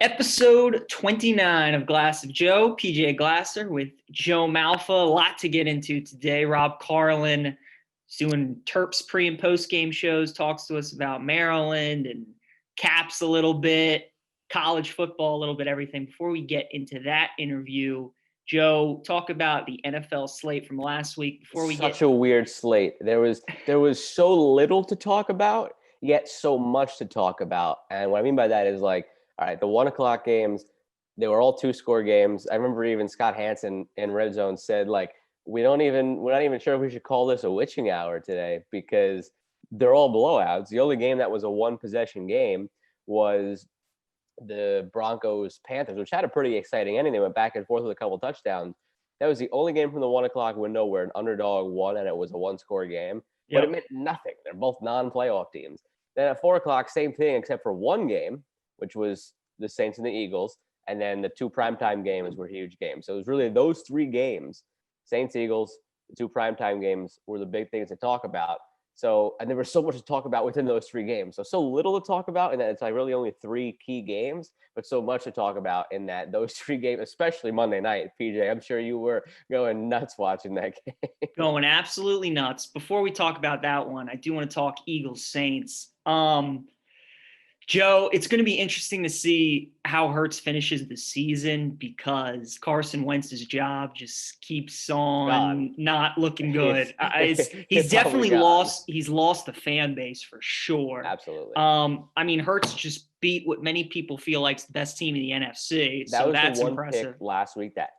Episode 29 of Glass of Joe, PJ Glasser with Joe Malfa. A lot to get into today. Rob Carlin is doing Terps pre and post game shows, talks to us about Maryland and Caps a little bit, college football a little bit, everything. Before we get into that interview, Joe, talk about the NFL slate from last week. Before we Such a weird slate. There was so little to talk about, yet so much to talk about. And what I mean by that is like, all right, the 1 o'clock games, they were all two-score games. I remember even Scott Hansen in Red Zone said like, we're not even sure if we should call this a witching hour today because they're all blowouts. The only game that was a one-possession game was the Broncos Panthers, which had a pretty exciting ending. They went back and forth with a couple touchdowns. That was the only game from the 1 o'clock window where an underdog won and it was a one-score game. But it meant nothing. They're both non-playoff teams. Then at 4 o'clock, same thing except for one game, which was the Saints and the Eagles, and then the two primetime games were huge games. So it was really those three games, Saints, Eagles, the two primetime games were the big things to talk about. So, and there was so much to talk about within those three games. So little to talk about, and that it's like really only three key games, but so much to talk about in that those three games, especially Monday night. PJ, I'm sure you were going nuts watching that game. Going absolutely nuts. Before we talk about that one, I do want to talk Eagles Saints. Joe, it's going to be interesting to see how Hurts finishes the season because Carson Wentz's job just keeps on not looking good. He's definitely lost. He's lost the fan base for sure. Absolutely. I mean, Hurts just beat what many people feel like is the best team in the NFC. That so was that's the one impressive. pick last week that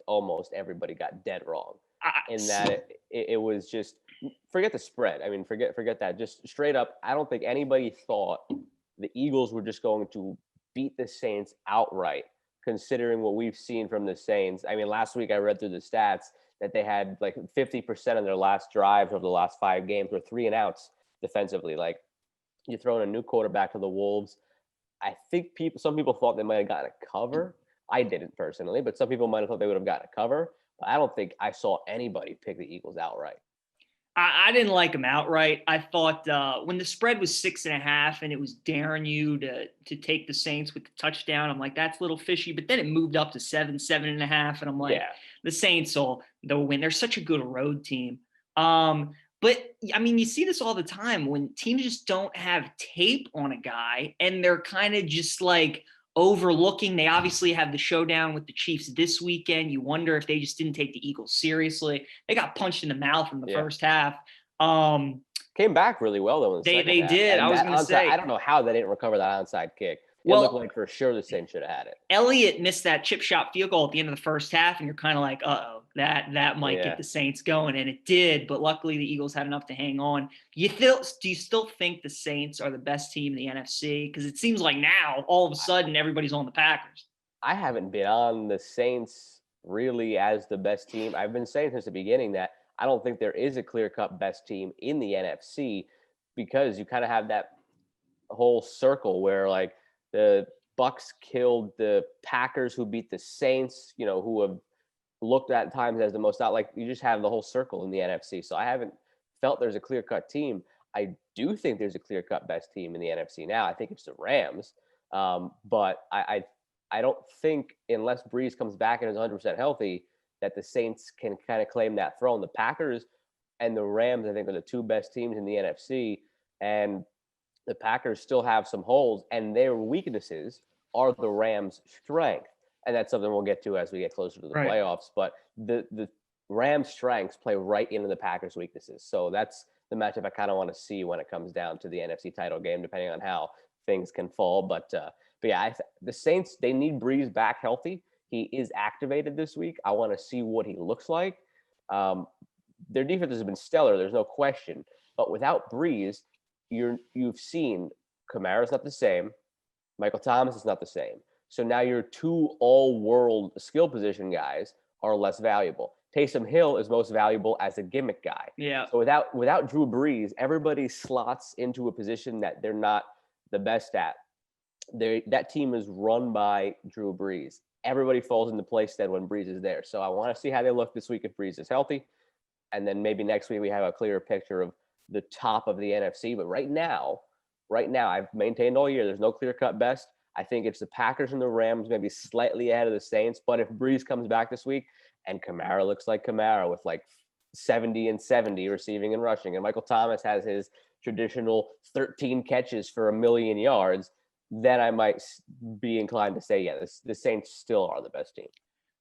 almost everybody got dead wrong. In that it was just forget the spread. I mean, forget that. Just straight up, I don't think anybody thought the Eagles were just going to beat the Saints outright, considering what we've seen from the Saints. I mean, last week I read through the stats that they had like 50% of their last drives over the last 5 games were 3 and outs defensively. Like you're throwing a new quarterback to the Wolves. I think some people thought they might have gotten a cover. I didn't personally, but some people might have thought they would have gotten a cover. But I don't think I saw anybody pick the Eagles outright. I didn't like them outright. I thought when the spread was 6.5 and it was daring you to take the Saints with the touchdown, I'm like, that's a little fishy. But then it moved up to 7.5, and I'm like, the Saints they'll win. They're such a good road team. But I mean, you see this all the time when teams just don't have tape on a guy and they're kind of just like overlooking. They obviously have the showdown with the Chiefs this weekend. You wonder if they just didn't take the Eagles seriously. They got punched in the mouth in the first half. Came back really well though. In the they did. And I was going to say, I don't know how they didn't recover that onside kick. It looked like for sure the Saints should have had it. Elliott missed that chip shot field goal at the end of the first half, and you're kind of like, uh-oh, that might get the Saints going, and it did. But luckily, the Eagles had enough to hang on. Do you still think the Saints are the best team in the NFC? Because it seems like now, all of a sudden, everybody's on the Packers. I haven't been on the Saints really as the best team. I've been saying since the beginning that I don't think there is a clear-cut best team in the NFC because you kind of have that whole circle where like the Bucks killed the Packers, who beat the Saints, who have looked at times as the most out. Like you just have the whole circle in the NFC. So I haven't felt there's a clear-cut team. I do think there's a clear-cut best team in the NFC now. I think it's the Rams, but I don't think unless Breeze comes back and is 100% healthy that the Saints can kind of claim that throne. The Packers and the Rams, I think, are the two best teams in the NFC, and the Packers still have some holes, and their weaknesses are the Rams' strength. And that's something we'll get to as we get closer to the playoffs. But the Rams' strengths play right into the Packers' weaknesses. So that's the matchup I kind of want to see when it comes down to the NFC title game, depending on how things can fall. But yeah, the Saints, they need Breeze back healthy. He is activated this week. I want to see what he looks like. Their defense has been stellar. There's no question. But without Breeze, you've seen Kamara's not the same. Michael Thomas is not the same. So now your two all-world skill position guys are less valuable. Taysom Hill is most valuable as a gimmick guy. Yeah. So without Drew Brees, everybody slots into a position that they're not the best at. That team is run by Drew Brees. Everybody falls into place then when Brees is there. So I want to see how they look this week if Brees is healthy. And then maybe next week we have a clearer picture of the top of the NFC. But right now, I've maintained all year, there's no clear-cut best. I think it's the Packers and the Rams maybe slightly ahead of the Saints. But if Breeze comes back this week and Kamara looks like Kamara with like 70 and 70 receiving and rushing, and Michael Thomas has his traditional 13 catches for 1,000,000 yards, then I might be inclined to say, yeah, the Saints still are the best team.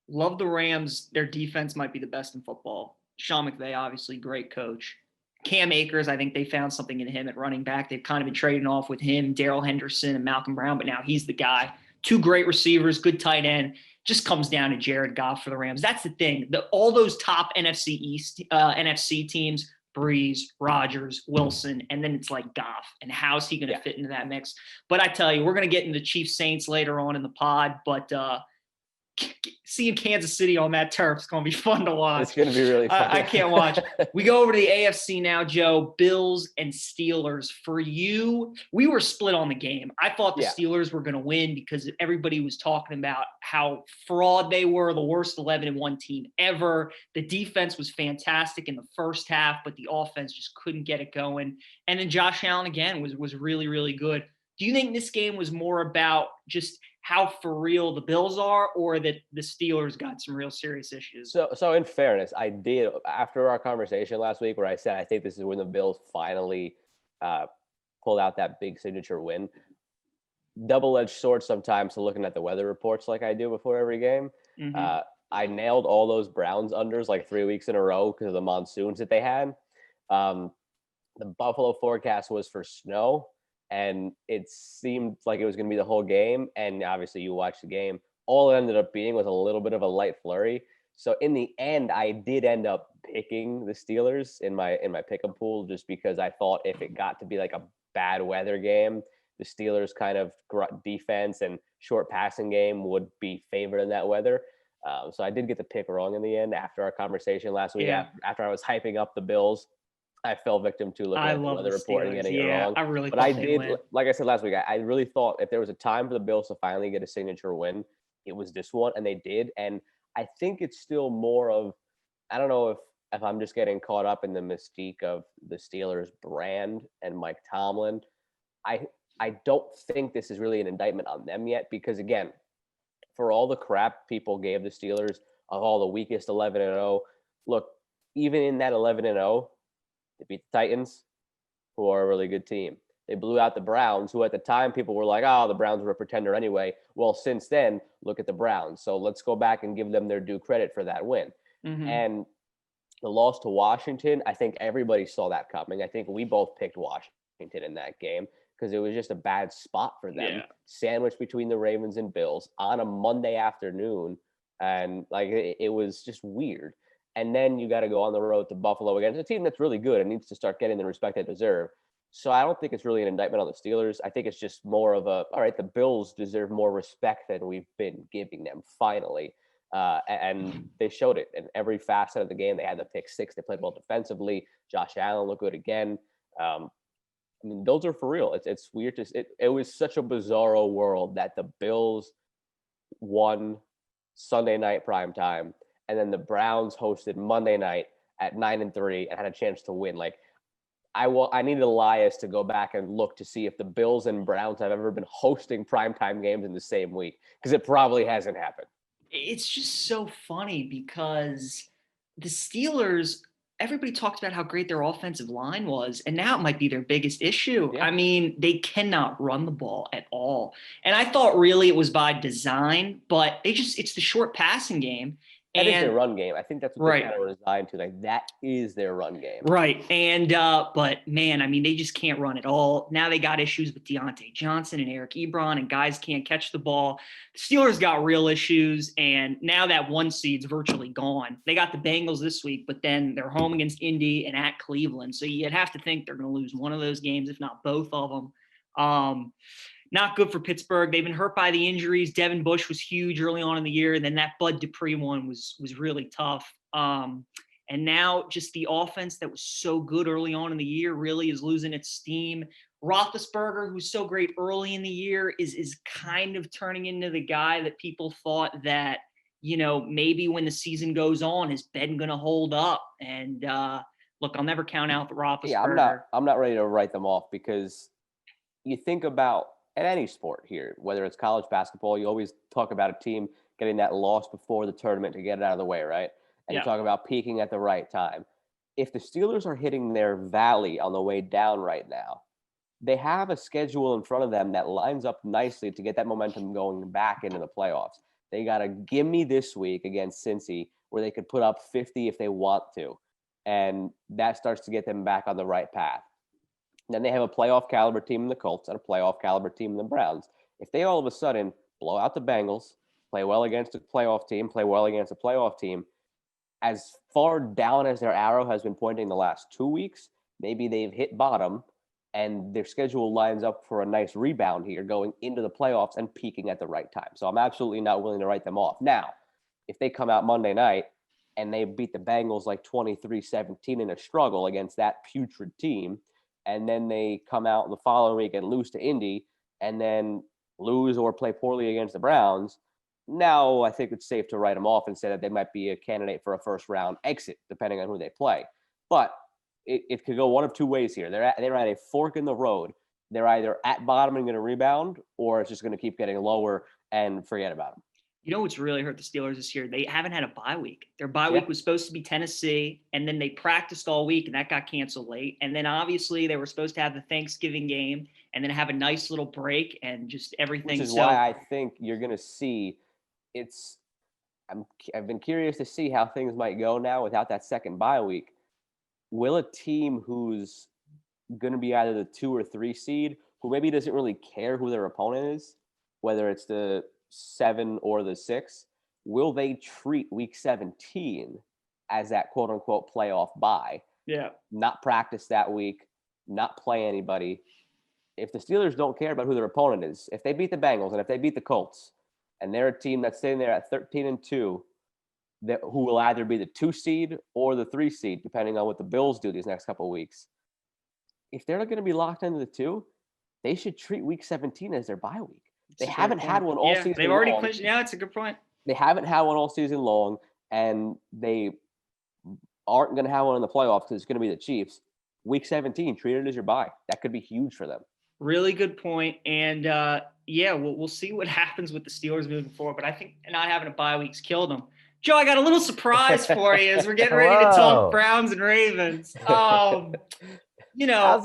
Love the Rams. Their defense might be the best in football. Sean McVay, obviously, great coach. Cam Akers, I think they found something in him at running back. They've kind of been trading off with him, Darrell Henderson, and Malcolm Brown, but now he's the guy. Two great receivers, good tight end. Just comes down to Jared Goff for the Rams. That's the thing. All those top NFC East, NFC teams, Breeze, Rodgers, Wilson, and then it's like Goff. And how's he going to fit into that mix? But I tell you, we're going to get into the Chiefs Saints later on in the pod, but seeing Kansas City on that turf is going to be fun to watch. It's going to be really fun. I can't watch. We go over to the AFC now, Joe. Bills and Steelers. For you, we were split on the game. I thought the Steelers were going to win because everybody was talking about how fraud they were, the worst 11-1 team ever. The defense was fantastic in the first half, but the offense just couldn't get it going. And then Josh Allen again was really, really good. Do you think this game was more about just how for real the Bills are, or that the Steelers got some real serious issues? So in fairness, I did, after our conversation last week where I said I think this is when the Bills finally pulled out that big signature win. Double-edged sword sometimes to looking at the weather reports like I do before every game. Mm-hmm. I nailed all those Browns unders like 3 weeks in a row because of the monsoons that they had. The Buffalo forecast was for snow, and it seemed like it was going to be the whole game. And obviously you watch the game. All it ended up being was a little bit of a light flurry. So in the end, I did end up picking the Steelers in my pick'em pool, just because I thought if it got to be like a bad weather game, the Steelers kind of defense and short passing game would be favored in that weather. So I did get the pick wrong in the end after our conversation last week. Yeah. After I was hyping up the Bills, I fell victim to looking at the weather report and getting it wrong. I really but I did, like I said last week, I really thought if there was a time for the Bills to finally get a signature win, it was this one, and they did. And I think it's still more of, I don't know if I'm just getting caught up in the mystique of the Steelers brand and Mike Tomlin. I don't think this is really an indictment on them yet, because again, for all the crap people gave the Steelers of all the weakest 11-0, look, even in that 11-0, they beat the Titans, who are a really good team. They blew out the Browns, who at the time people were like, oh, the Browns were a pretender anyway. Well, since then, look at the Browns. So let's go back and give them their due credit for that win. Mm-hmm. And the loss to Washington, I think everybody saw that coming. I think we both picked Washington in that game because it was just a bad spot for them. Sandwiched between the Ravens and Bills on a Monday afternoon. And like it was just weird. And then you got to go on the road to Buffalo against a team that's really good and needs to start getting the respect they deserve. So I don't think it's really an indictment on the Steelers. I think it's just more of all right, the Bills deserve more respect than we've been giving them finally. And they showed it in every facet of the game. They had the pick six. They played well defensively. Josh Allen looked good again. I mean, Bills are for real. It's weird. It was such a bizarro world that the Bills won Sunday night primetime, and then the Browns hosted Monday night at 9-3 and had a chance to win. Like, I needed Elias to go back and look to see if the Bills and Browns have ever been hosting primetime games in the same week, because it probably hasn't happened. It's just so funny because the Steelers, everybody talks about how great their offensive line was, and now it might be their biggest issue. Yeah. I mean, they cannot run the ball at all. And I thought really it was by design, but it's the short passing game. That is their run game. I think that's what they kind of resigned to. Like, that is their run game. Right. And, but man, I mean, they just can't run at all. Now they got issues with Deontay Johnson and Eric Ebron, and guys can't catch the ball. The Steelers got real issues, and now that one seed's virtually gone. They got the Bengals this week, but then they're home against Indy and at Cleveland. So you'd have to think they're going to lose one of those games, if not both of them. Not good for Pittsburgh. They've been hurt by the injuries. Devin Bush was huge early on in the year, and then that Bud Dupree one was really tough. And now just the offense that was so good early on in the year really is losing its steam. Roethlisberger, who's so great early in the year, is kind of turning into the guy that people thought that, you know, maybe when the season goes on, is Ben going to hold up? And look, I'll never count out the Roethlisberger. Yeah, I'm not ready to write them off, because you think about in any sport here, whether it's college basketball, you always talk about a team getting that loss before the tournament to get it out of the way, right? And you Yeah. talk about peaking at the right time. If the Steelers are hitting their valley on the way down right now, they have a schedule in front of them that lines up nicely to get that momentum going back into the playoffs. They got a gimme this week against Cincy where they could put up 50 if they want to. And that starts to get them back on the right path. Then they have a playoff caliber team in the Colts and a playoff caliber team in the Browns. If they all of a sudden blow out the Bengals, play well against a playoff team, play well against a playoff team, as far down as their arrow has been pointing the last 2 weeks, maybe they've hit bottom and their schedule lines up for a nice rebound here going into the playoffs and peaking at the right time. So I'm absolutely not willing to write them off. Now, if they come out Monday night and they beat the Bengals like 23-17 in a struggle against that putrid team, and then they come out the following week and lose to Indy and then lose or play poorly against the Browns, now I think it's safe to write them off and say that they might be a candidate for a first round exit, depending on who they play. But it could go one of two ways here. They're at a fork in the road. They're either at bottom and going to rebound, or it's just going to keep getting lower and forget about them. You know what's really hurt the Steelers this year? They haven't had a bye week. Their bye week was supposed to be Tennessee, and then they practiced all week, and that got canceled late. And then obviously they were supposed to have the Thanksgiving game and then have a nice little break and just everything. Which is why I think you're going to see I've been curious to see how things might go now without that second bye week. Will a team who's going to be either the 2 or 3 seed, who maybe doesn't really care who their opponent is, whether it's the 7 or the 6, will they treat week 17 as that quote unquote playoff bye? Yeah. Not practice that week, not play anybody. If the Steelers don't care about who their opponent is, if they beat the Bengals and if they beat the Colts, and they're a team that's sitting there at 13-2, who will either be the 2 seed or the 3 seed, depending on what the Bills do these next couple of weeks. If they're going to be locked into the 2, they should treat week 17 as their bye week. They haven't had one all season long. They've already clinched. Yeah, it's a good point. They haven't had one all season long, and they aren't going to have one in the playoffs because it's going to be the Chiefs. Week 17, treat it as your bye. That could be huge for them. Really good point. And we'll see what happens with the Steelers moving forward. But I think not having a bye week's killed them. Joe, I got a little surprise for you as we're getting ready to talk Browns and Ravens. How's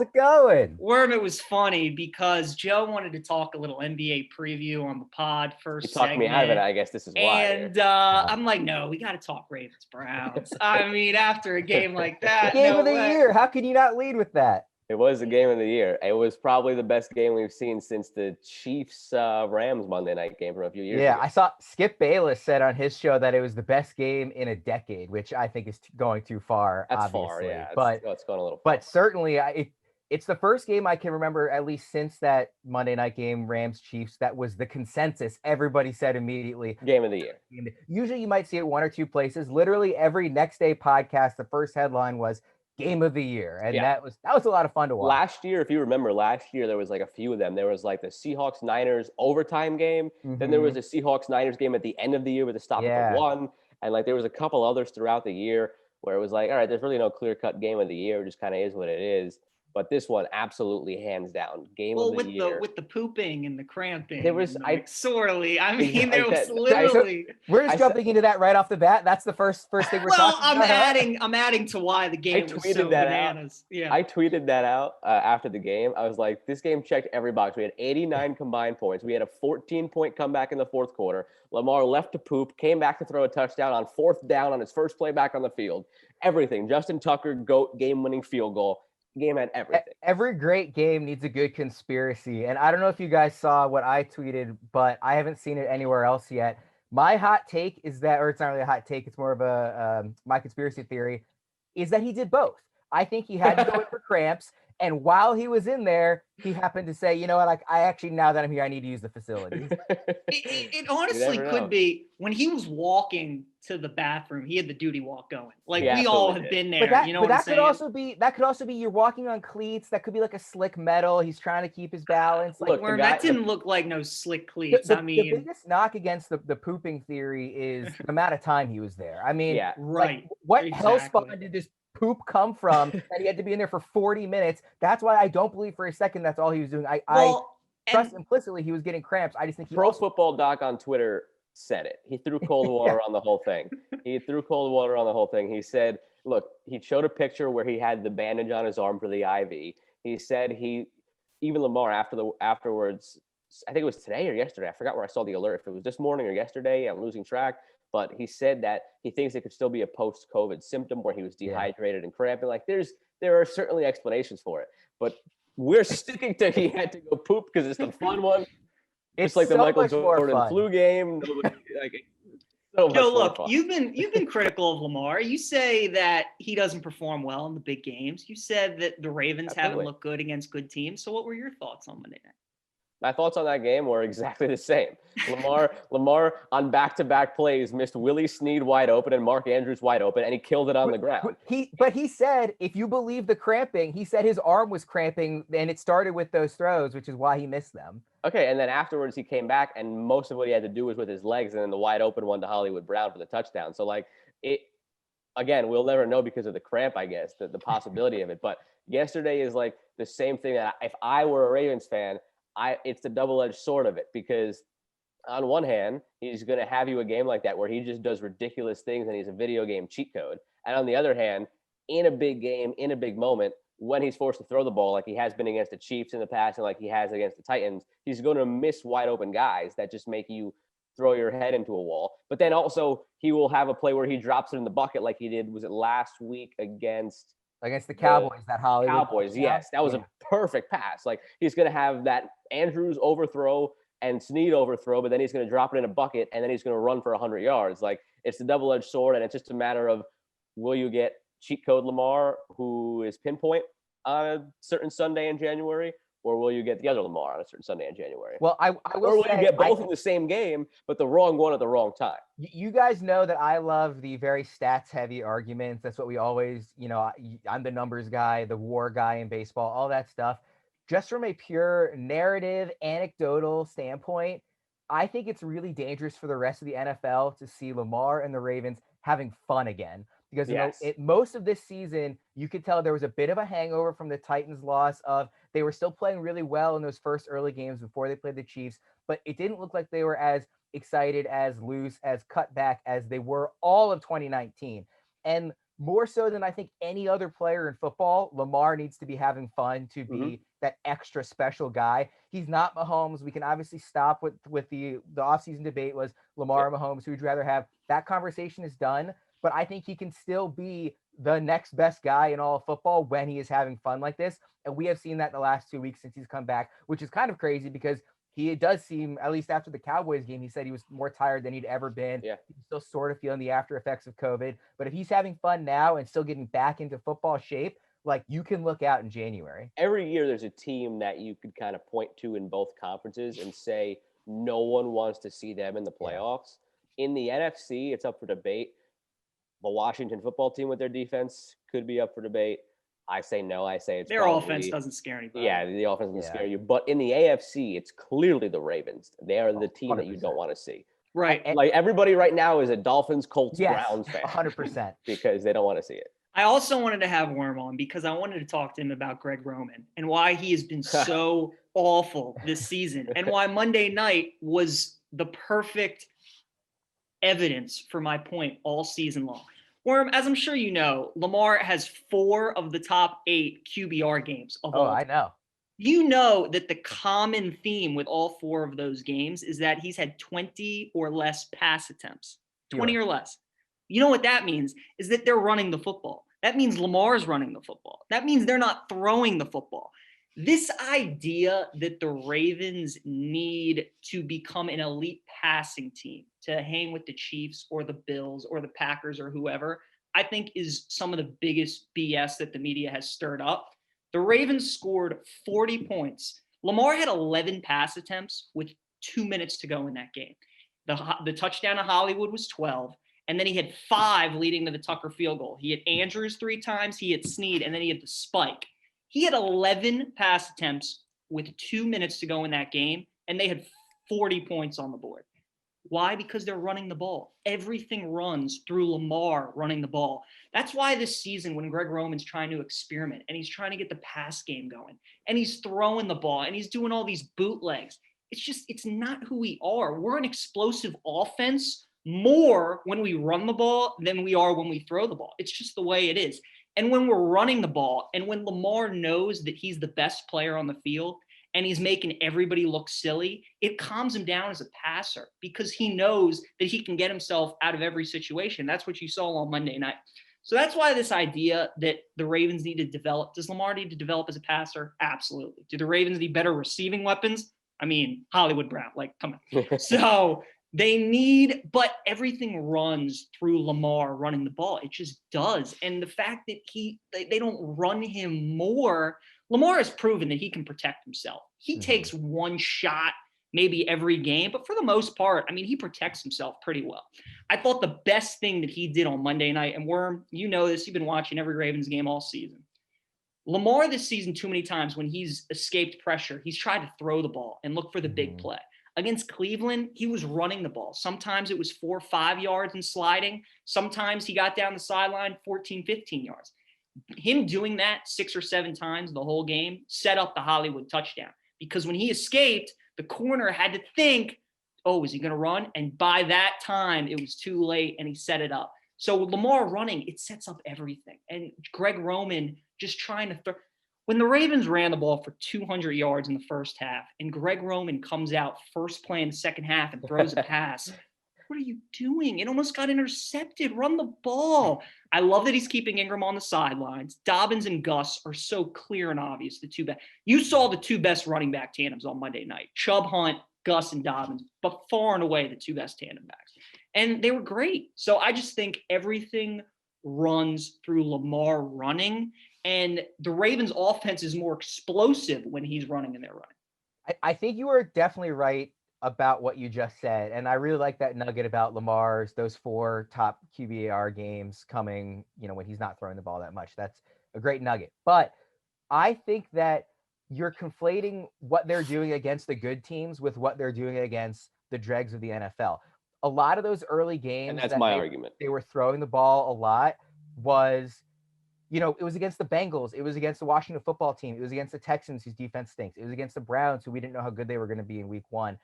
it going? It was funny because Joe wanted to talk a little NBA preview on the pod first. You talked me out of it. I guess this is why. And I'm like, no, we got to talk Ravens Browns. I mean, after a game like that, game of the year. How can you not lead with that? It was the game of the year. It was probably the best game we've seen since the Chiefs Rams Monday night game from a few years ago. Yeah, I saw Skip Bayless said on his show that it was the best game in a decade, which I think is going too far. That's obviously. far, yeah. It's going a little far. But certainly, it's the first game I can remember, at least since that Monday night game, Rams Chiefs, that was the consensus. Everybody said immediately, game of the year. Usually you might see it one or two places. Literally every next day podcast, the first headline was game of the year. And that was a lot of fun to watch. Last year, if you remember, there was like a few of them. There was like the Seahawks-Niners overtime game. Mm-hmm. Then there was a Seahawks-Niners game at the end of the year with a stop at the 1. And like there was a couple others throughout the year where it was like, all right, there's really no clear-cut game of the year. It just kind of is what it is. But this one, absolutely hands down, game of the year. With the pooping and the cramping, there was sorely. I mean, there was literally. We're just jumping into that right off the bat. That's the first thing we're talking about. I'm adding to why the game was so bananas. Yeah, I tweeted that out after the game. I was like, this game checked every box. We had 89 combined points. We had a 14-point comeback in the fourth quarter. Lamar left to poop, came back to throw a touchdown on 4th down on his first play back on the field. Everything. Justin Tucker, GOAT, game-winning field goal. Game had everything. Every great game needs a good conspiracy. And I don't know if you guys saw what I tweeted, but I haven't seen it anywhere else yet. My hot take is that, or it's not really a hot take, it's more of a my conspiracy theory, is that he did both. I think he had to go in for cramps. And while he was in there, he happened to say, you know what, I actually, now that I'm here, I need to use the facilities. It honestly could be when he was walking to the bathroom, he had the duty walk going. Like we all have been there. But that could also be you're walking on cleats. That could be like a slick metal. He's trying to keep his balance. Like, that didn't look like no slick cleats. The biggest knock against the pooping theory is the amount of time he was there. I mean, right. What hell spawn did this poop come from that he had to be in there for 40 minutes? That's why I don't believe for a second that's all he was doing. trust implicitly he was getting cramps. I just think Pro Football Doc on Twitter said it. He threw cold water on the whole thing. He threw cold water on the whole thing. He said, look, he showed a picture where he had the bandage on his arm for the IV. He said even Lamar afterwards, I think it was today or yesterday. I forgot where I saw the alert. If it was this morning or yesterday, I'm losing track. But he said that he thinks it could still be a post-COVID symptom where he was dehydrated and cramping. Like there are certainly explanations for it. But we're sticking to he had to go poop because it's the fun one. It's like the so Michael much more Jordan fun. flu game. So Joe, look, you've been critical of Lamar. You say that he doesn't perform well in the big games. You said that the Ravens haven't looked good against good teams. So what were your thoughts on Monday night? My thoughts on that game were exactly the same. Lamar on back-to-back plays missed Willie Snead wide open and Mark Andrews wide open, and he killed it on the ground. But he said, if you believe the cramping, he said his arm was cramping, and it started with those throws, which is why he missed them. Okay, and then afterwards he came back, and most of what he had to do was with his legs, and then the wide open one to Hollywood Brown for the touchdown. So again, we'll never know because of the cramp, I guess, the possibility of it. But yesterday is like the same thing that if I were a Ravens fan, it's the double-edged sword of it, because on one hand, he's going to have you a game like that where he just does ridiculous things and he's a video game cheat code. And on the other hand, in a big game, in a big moment, when he's forced to throw the ball like he has been against the Chiefs in the past and like he has against the Titans, he's going to miss wide open guys that just make you throw your head into a wall. But then also he will have a play where he drops it in the bucket like he did, was it last week against the Cowboys, that Hollywood Cowboys? Yes, that was a perfect pass. Like he's going to have that Andrews overthrow and Snead overthrow, but then he's going to drop it in a bucket and then he's going to run for 100 yards. Like it's a double-edged sword, and it's just a matter of, will you get cheat code Lamar, who is pinpoint on a certain Sunday in January, or will you get the other Lamar on a certain Sunday in January? Well, I will or will you get both in the same game, but the wrong one at the wrong time? You guys know that I love the very stats-heavy arguments. That's what we always, I'm the numbers guy, the war guy in baseball, all that stuff. Just from a pure narrative, anecdotal standpoint, I think it's really dangerous for the rest of the NFL to see Lamar and the Ravens having fun again. Because most of this season, you could tell there was a bit of a hangover from the Titans' loss of they were still playing really well in those first early games before they played the Chiefs, but it didn't look like they were as excited, as loose, as cut back as they were all of 2019. And more so than I think any other player in football, Lamar needs to be having fun to be that extra special guy. He's not Mahomes. We can obviously stop with the offseason debate was Lamar or Mahomes. Who would you rather have? That conversation is done. But I think he can still be the next best guy in all of football when he is having fun like this. And we have seen that in the last 2 weeks since he's come back, which is kind of crazy because he does seem, at least after the Cowboys game, he said he was more tired than he'd ever been. Yeah. He's still sort of feeling the after effects of COVID. But if he's having fun now and still getting back into football shape, like you can look out in January. Every year there's a team that you could kind of point to in both conferences and say no one wants to see them in the playoffs. Yeah. In the NFC, it's up for debate. The Washington football team with their defense could be up for debate. I say no. I say it's their offense doesn't scare anybody. Yeah, the offense doesn't scare you. But in the AFC, it's clearly the Ravens. They are the team 100%. That you don't want to see. Right. Like everybody right now is a Dolphins, Colts, Browns fan. 100%. Because they don't want to see it. I also wanted to have Worm on because I wanted to talk to him about Greg Roman and why he has been so awful this season and why Monday night was the perfect evidence for my point all season long. Worm, as I'm sure you know, Lamar has 4 of the top 8 QBR games of all time. I know. You know that the common theme with all 4 of those games is that he's had 20 or less pass attempts. 20 or less. You know what that means is that they're running the football. That means Lamar's running the football. That means they're not throwing the football. This idea that the Ravens need to become an elite passing team to hang with the Chiefs or the Bills or the Packers or whoever, I think is some of the biggest BS that the media has stirred up. The Ravens scored 40 points. Lamar had 11 pass attempts with 2 minutes to go in that game. The touchdown to Hollywood was 12. And then he had 5 leading to the Tucker field goal. He had Andrews 3 times, he had Snead, and then he had the spike. He had 11 pass attempts with 2 minutes to go in that game, and they had 40 points on the board. Why? Because they're running the ball. Everything runs through Lamar running the ball. That's why this season, when Greg Roman's trying to experiment and he's trying to get the pass game going and he's throwing the ball and he's doing all these bootlegs, it's not who we are. We're an explosive offense more when we run the ball than we are when we throw the ball. It's just the way it is. And when we're running the ball and when Lamar knows that he's the best player on the field, and he's making everybody look silly, it calms him down as a passer because he knows that he can get himself out of every situation. That's what you saw on Monday night. So that's why this idea that the Ravens need to develop, does Lamar need to develop as a passer? Absolutely. Do the Ravens need better receiving weapons? I mean, Hollywood Brown, like, come on. So they need, but everything runs through Lamar running the ball. It just does. And the fact that they don't run him more, Lamar has proven that he can protect himself. He takes one shot maybe every game, but for the most part, I mean, he protects himself pretty well. I thought the best thing that he did on Monday night, and Worm, you know this, you've been watching every Ravens game all season. Lamar this season, too many times when he's escaped pressure, he's tried to throw the ball and look for the big play. Against Cleveland, he was running the ball. Sometimes it was 4 or 5 yards and sliding. Sometimes he got down the sideline 14, 15 yards. Him doing that 6 or 7 times the whole game set up the Hollywood touchdown because when he escaped, the corner had to think, oh, is he going to run? And by that time, it was too late and he set it up. So Lamar running, it sets up everything. And Greg Roman just trying to throw. When the Ravens ran the ball for 200 yards in the first half and Greg Roman comes out first play in the second half and throws a pass, what are you doing? It almost got intercepted. Run the ball. I love that he's keeping Ingram on the sidelines. Dobbins and Gus are so clear and obvious, the two best. You saw the two best running back tandems on Monday night. Chubb Hunt, Gus and Dobbins, but far and away the two best tandem backs. And they were great. So I just think everything runs through Lamar running. And the Ravens offense is more explosive when he's running and they're running. I think you are definitely right about what you just said. And I really like that nugget about Lamar's, those 4 top QBAR games coming, when he's not throwing the ball that much. That's a great nugget. But I think that you're conflating what they're doing against the good teams with what they're doing against the dregs of the NFL. A lot of those early games, and that's my argument, they were throwing the ball a lot was, it was against the Bengals. It was against the Washington football team. It was against the Texans, whose defense stinks. It was against the Browns, who we didn't know how good they were going to be in week 1.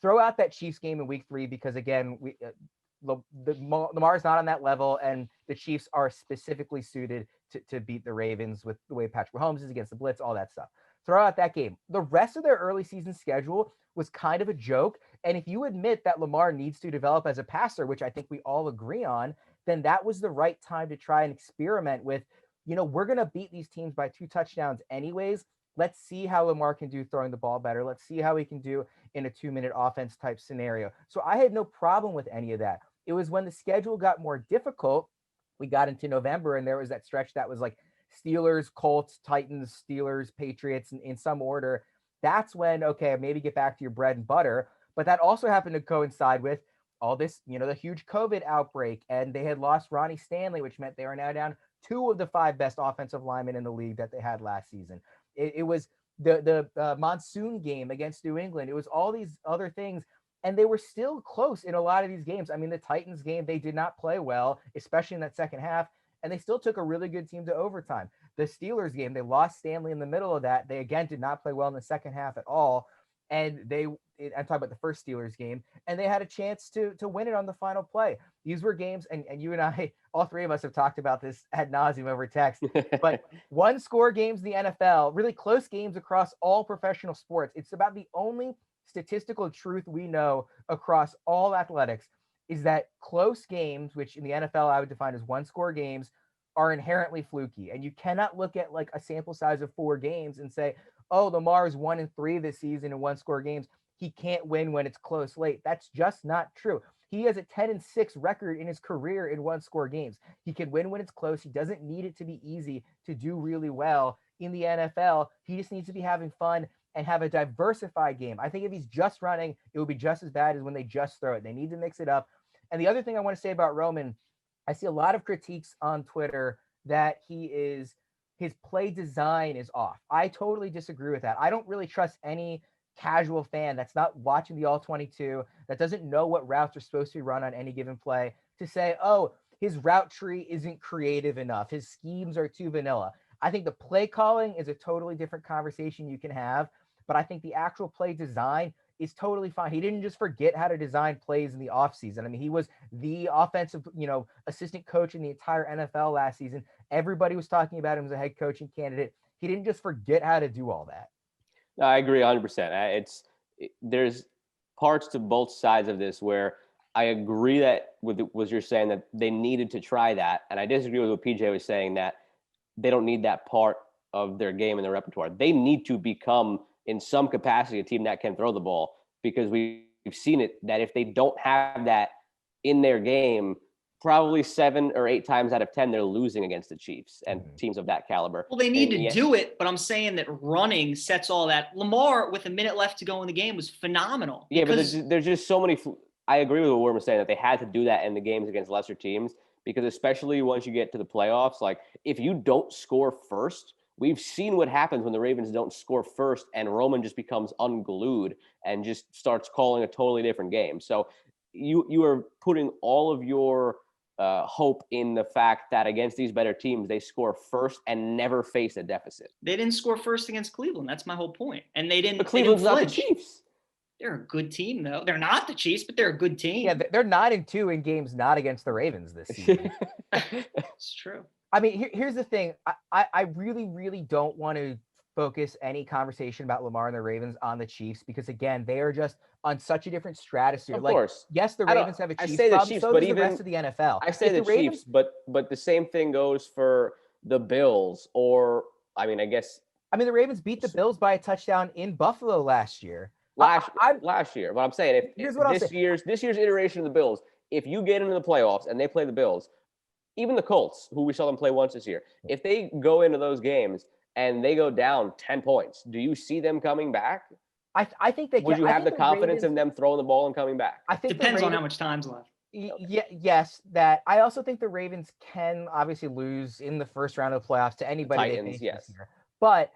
Throw out that Chiefs game in week 3 because, again, Lamar's not on that level, and the Chiefs are specifically suited to beat the Ravens with the way Patrick Mahomes is against the blitz, all that stuff. Throw out that game. The rest of their early season schedule was kind of a joke, and if you admit that Lamar needs to develop as a passer, which I think we all agree on, then that was the right time to try and experiment with, we're going to beat these teams by 2 touchdowns anyways. Let's see how Lamar can do throwing the ball better. Let's see how he can do in a 2-minute offense type scenario. So I had no problem with any of that. It was when the schedule got more difficult, we got into November and there was that stretch that was like Steelers, Colts, Titans, Steelers, Patriots in some order. That's when, okay, maybe get back to your bread and butter. But that also happened to coincide with all this, the huge COVID outbreak, and they had lost Ronnie Stanley, which meant they are now down 2 of the 5 best offensive linemen in the league that they had last season. It was the monsoon game against New England. It was all these other things, and they were still close in a lot of these games. I mean, the Titans game, they did not play well, especially in that second half, and they still took a really good team to overtime. The Steelers game, they lost Stanley in the middle of that. They, again, did not play well in the second half at all, and I'm talking about the first Steelers game, and they had a chance to win it on the final play. These were games, and you and I, all 3 of us have talked about this ad nauseum over text, but 1-score games in the NFL, really close games across all professional sports. It's about the only statistical truth we know across all athletics is that close games, which in the NFL I would define as 1-score games, are inherently fluky. And you cannot look at like a sample size of 4 games and say, oh, Lamar is 1-3 this season in 1-score games. He can't win when it's close late. That's just not true. He has a 10-6 record in his career in 1-score games. He can win when it's close. He doesn't need it to be easy to do really well in the NFL. He just needs to be having fun and have a diversified game. I think if he's just running, it would be just as bad as when they just throw it. They need to mix it up. And the other thing I want to say about Roman, I see a lot of critiques on Twitter that his play design is off. I totally disagree with that. I don't really trust any casual fan that's not watching the all 22, that doesn't know what routes are supposed to be run on any given play, to say, oh, his route tree isn't creative enough, his schemes are too vanilla. I think the play calling is a totally different conversation you can have, but I think the actual play design is totally fine. He didn't just forget how to design plays in the offseason. I mean, he was the offensive, assistant coach in the entire NFL last season. Everybody was talking about him as a head coaching candidate. He didn't just forget how to do all that. No, I agree 100%. There's parts to both sides of this where I agree that was you're saying that they needed to try that, and I disagree with what PJ was saying that they don't need that part of their game in their repertoire. They need to become, in some capacity, a team that can throw the ball, because we've seen it that if they don't have that in their game, probably 7 or 8 times out of 10, they're losing against the Chiefs and teams of that caliber. Well, they need to do it, but I'm saying that running sets all that. Lamar, with a minute left to go in the game, was phenomenal. Yeah, but there's just so many. I agree with what Worm was saying, that they had to do that in the games against lesser teams, because especially once you get to the playoffs, like if you don't score first, we've seen what happens when the Ravens don't score first and Roman just becomes unglued and just starts calling a totally different game. So you are putting all of your hope in the fact that against these better teams, they score first and never face a deficit. They didn't score first against Cleveland. That's my whole point. And they didn't. But Cleveland's not the Chiefs. They're a good team, though. They're not the Chiefs, but they're a good team. Yeah, they're 9-2 in games not against the Ravens this season. It's true. I mean, here's the thing. I really, really don't want to focus any conversation about Lamar and the Ravens on the Chiefs, because, again, they are just on such a different stratosphere. Of course. Yes, the Ravens have a Chiefs problem, so does the rest of the NFL. I say the Chiefs, but the same thing goes for the Bills, or, I mean, the Ravens beat the Bills by a touchdown in Buffalo last year. Last year. But I'm saying, this year's iteration of the Bills, if you get into the playoffs and they play the Bills, even the Colts, who we saw them play once this year, if they go into those games and they go down 10 points, do you see them coming back? I think they can. Would you have the confidence in them throwing the ball and coming back? I think depends on how much time's left. Yes, that I also think the Ravens can obviously lose in the first round of the playoffs to anybody they face this year. But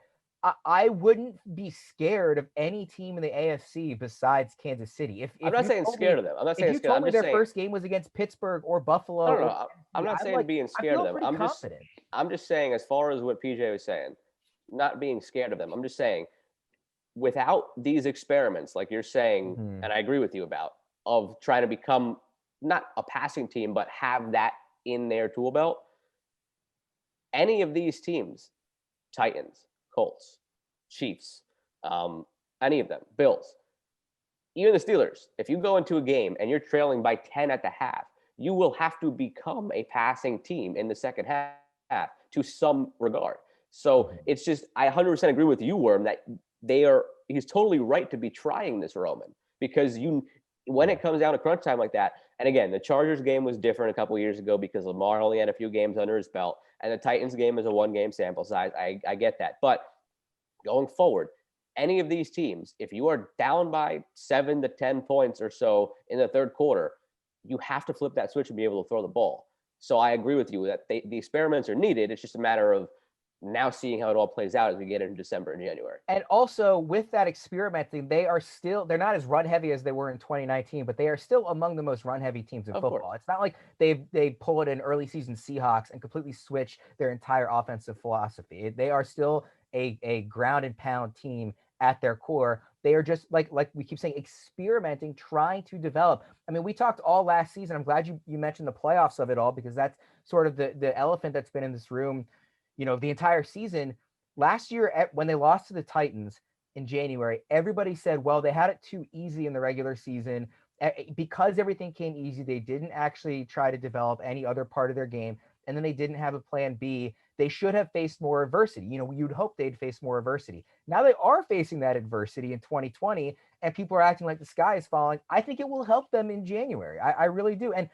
I wouldn't be scared of any team in the AFC besides Kansas City. I'm not saying scared of them. I'm not saying scared. I'm just saying their first game was against Pittsburgh or Buffalo. No. I'm not saying being scared of them. I'm just saying, as far as what PJ was saying, not being scared of them. I'm just saying, without these experiments, like you're saying, and I agree with you about, of trying to become not a passing team, but have that in their tool belt, any of these teams, Titans, Colts, Chiefs, any of them, Bills, even the Steelers, if you go into a game and you're trailing by 10 at the half, you will have to become a passing team in the second half to some regard. So it's just, I 100% agree with you, Worm, that he's totally right to be trying this, Roman, because when it comes down to crunch time like that, and again, the Chargers game was different a couple of years ago because Lamar only had a few games under his belt, and the Titans game is a 1-game sample size. I get that. But going forward, any of these teams, if you are down by 7 to 10 points or so in the third quarter, you have to flip that switch and be able to throw the ball. So I agree with you that the experiments are needed. It's just a matter of now seeing how it all plays out as we get into December and January. And also with that experimenting, they're not as run heavy as they were in 2019, but they are still among the most run heavy teams in football. It's not like they pull it in early season Seahawks and completely switch their entire offensive philosophy. They are still a ground and pound team at their core. They are just like we keep saying, experimenting, trying to develop. I mean, we talked all last season. I'm glad you mentioned the playoffs of it all, because that's sort of the elephant that's been in this room, the entire season. Last year, when they lost to the Titans in January, everybody said, well, they had it too easy in the regular season. Because everything came easy, they didn't actually try to develop any other part of their game. And then they didn't have a plan B. They should have faced more adversity. You'd hope they'd face more adversity. Now they are facing that adversity in 2020, and people are acting like the sky is falling. I think it will help them in January. I really do. And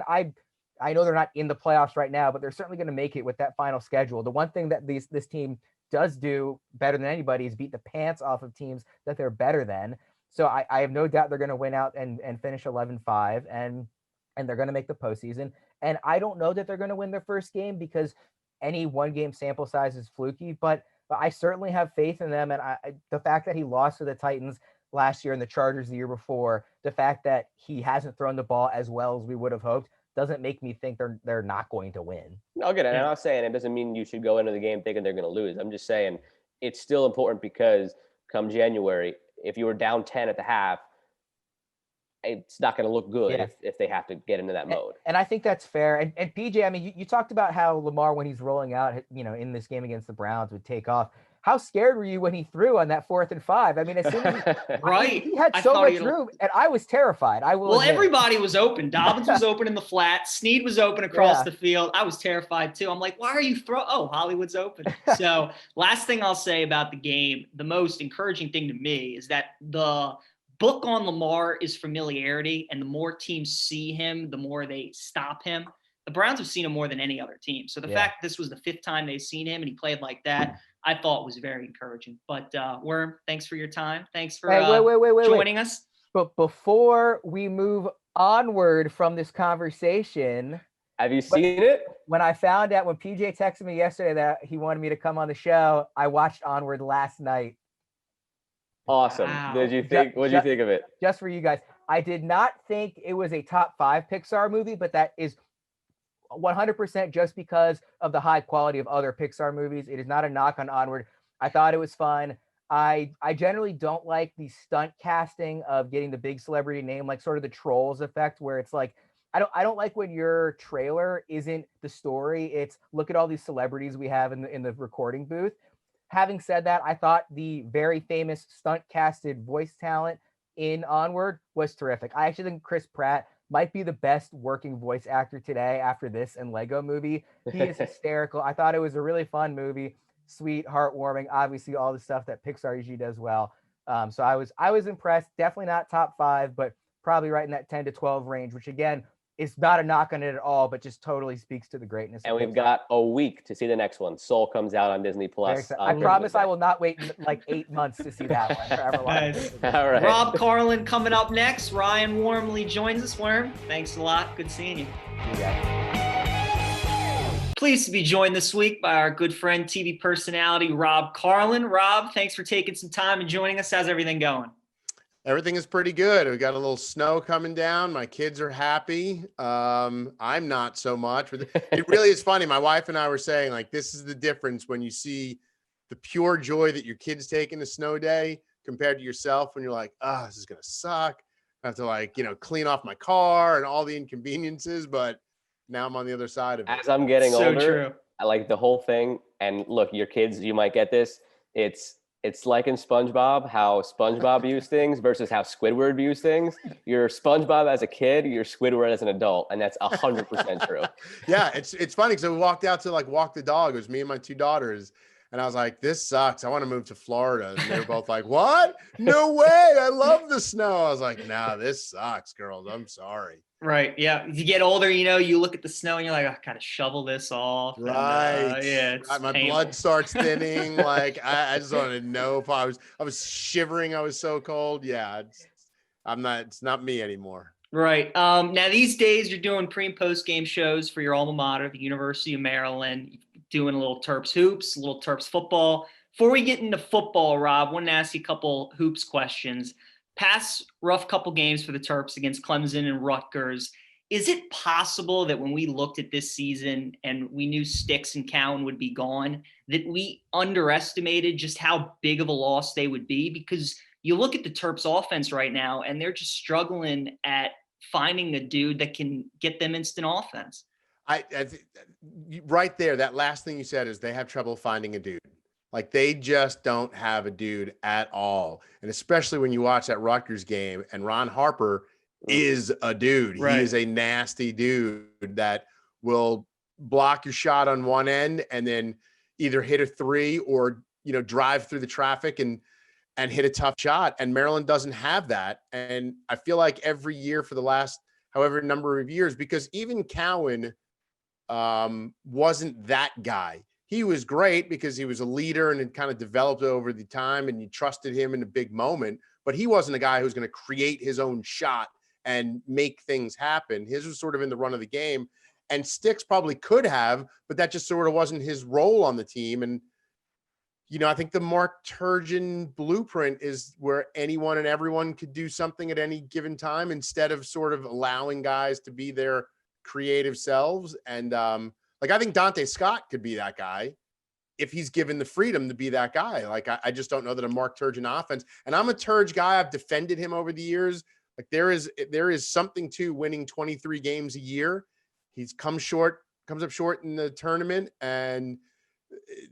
I know they're not in the playoffs right now, but they're certainly going to make it with that final schedule. The one thing that this team does do better than anybody is beat the pants off of teams that they're better than. So I have no doubt they're going to win out and finish 11-5, and they're going to make the postseason. And I don't know that they're going to win their first game, because any 1-game sample size is fluky, but I certainly have faith in them. And the fact that he lost to the Titans, last year and the Chargers the year before, the fact that he hasn't thrown the ball as well as we would have hoped doesn't make me think they're not going to win. I'll get it. Yeah. I'm not saying it doesn't mean you should go into the game thinking they're going to lose. I'm just saying it's still important because come January, if you were down 10 at the half, it's not going to look good if they have to get into that mode. And I think that's fair. And PJ, I mean, you talked about how Lamar, when he's rolling out, in this game against the Browns, would take off. How scared were you when he threw on that 4th and 5? I mean, as soon as he had so much room, and I was terrified. Well, everybody was open. Dobbins was open in the flat. Snead was open across the field. I was terrified too. I'm like, why are you Hollywood's open. So last thing I'll say about the game, the most encouraging thing to me is that the book on Lamar is familiarity, and the more teams see him, the more they stop him. The Browns have seen him more than any other team. So the fact this was the 5th time they've seen him and he played like that, I thought was very encouraging. But Worm, thanks for your time. Thanks for joining us. But before we move onward from this conversation, have you seen it? When I found out, when PJ texted me yesterday that he wanted me to come on the show, I watched Onward last night. Awesome. Wow. What did you think of it? Just for you guys. I did not think it was a top 5 Pixar movie, but that is 100% just because of the high quality of other Pixar movies. It is not a knock on Onward. I thought it was fun. I generally don't like the stunt casting of getting the big celebrity name, like sort of the Trolls effect, where it's like, I don't like when your trailer isn't the story. It's look at all these celebrities we have in the recording booth. Having said that, I thought the very famous stunt casted voice talent in Onward was terrific. I actually think Chris Pratt might be the best working voice actor today after this and Lego Movie. He is hysterical. I thought it was a really fun movie, sweet, heartwarming, obviously all the stuff that Pixar usually does well. So I was impressed. Definitely not top 5, but probably right in that 10 to 12 range, which again, is not a knock on it at all, but just totally speaks to the greatness. And we've got a week to see the next one. Soul comes out on Disney Plus. I promise I will not wait like 8 months to see that one. Nice. All right. Rob Carlin coming up next. Ryan Wormeli joins us. Worm, thanks a lot. Good seeing you. Pleased to be joined this week by our good friend, TV personality, Rob Carlin. Rob, thanks for taking some time and joining us. How's everything going? Everything is pretty good. We got a little snow coming down. My kids are happy. I'm not so much. It really is funny. My wife and I were saying, like, this is the difference when you see the pure joy that your kids take in a snow day compared to yourself when you're like, oh, this is going to suck. I have to clean off my car and all the inconveniences. But now I'm on the other side of it. As I'm getting older, true. I like the whole thing. And look, your kids, you might get this. It's like in SpongeBob, how SpongeBob views things versus how Squidward views things. You're SpongeBob as a kid, you're Squidward as an adult, and that's 100% true. Yeah, it's funny because we walked out to walk the dog. It was me and my 2 daughters, and I was like, "This sucks. I want to move to Florida." And they were both like, "What? No way! I love the snow." I was like, "Nah, this sucks, girls. I'm sorry." Right. Yeah. As you get older, you look at the snow and you're like, I gotta shovel this off. Right. And, my painful. blood starts thinning. I just wanted no. I was shivering. I was so cold. Yeah. It's not me anymore. Right. Now these days you're doing pre and post game shows for your alma mater, the University of Maryland, doing a little Terps hoops, a little Terps football. Before we get into football, Rob, I wanted to ask you a couple hoops questions. Past rough couple games for the Terps against Clemson and Rutgers. Is it possible that when we looked at this season and we knew Sticks and Cowan would be gone, that we underestimated just how big of a loss they would be? Because you look at the Terps offense right now and they're just struggling at finding a dude that can get them instant offense. Right there, that last thing you said is they have trouble finding a dude. Like, they just don't have a dude at all. And especially when you watch that Rutgers game, and Ron Harper is a dude. Right. He is a nasty dude that will block your shot on one end and then either hit a 3 or, drive through the traffic and hit a tough shot. And Maryland doesn't have that. And I feel like every year for the last however number of years, because even Cowan wasn't that guy. He was great because he was a leader and it kind of developed over the time and you trusted him in a big moment, but he wasn't a guy who's going to create his own shot and make things happen. His was sort of in the run of the game, and Sticks probably could have, but that just sort of wasn't his role on the team. And I think the Mark Turgeon blueprint is where anyone and everyone could do something at any given time instead of sort of allowing guys to be their creative selves. And like, I think Dante Scott could be that guy if he's given the freedom to be that guy. Like, I just don't know that a Mark Turgeon offense, and I'm a Turge guy. I've defended him over the years. Like, there is something to winning 23 games a year. He's comes up short in the tournament, and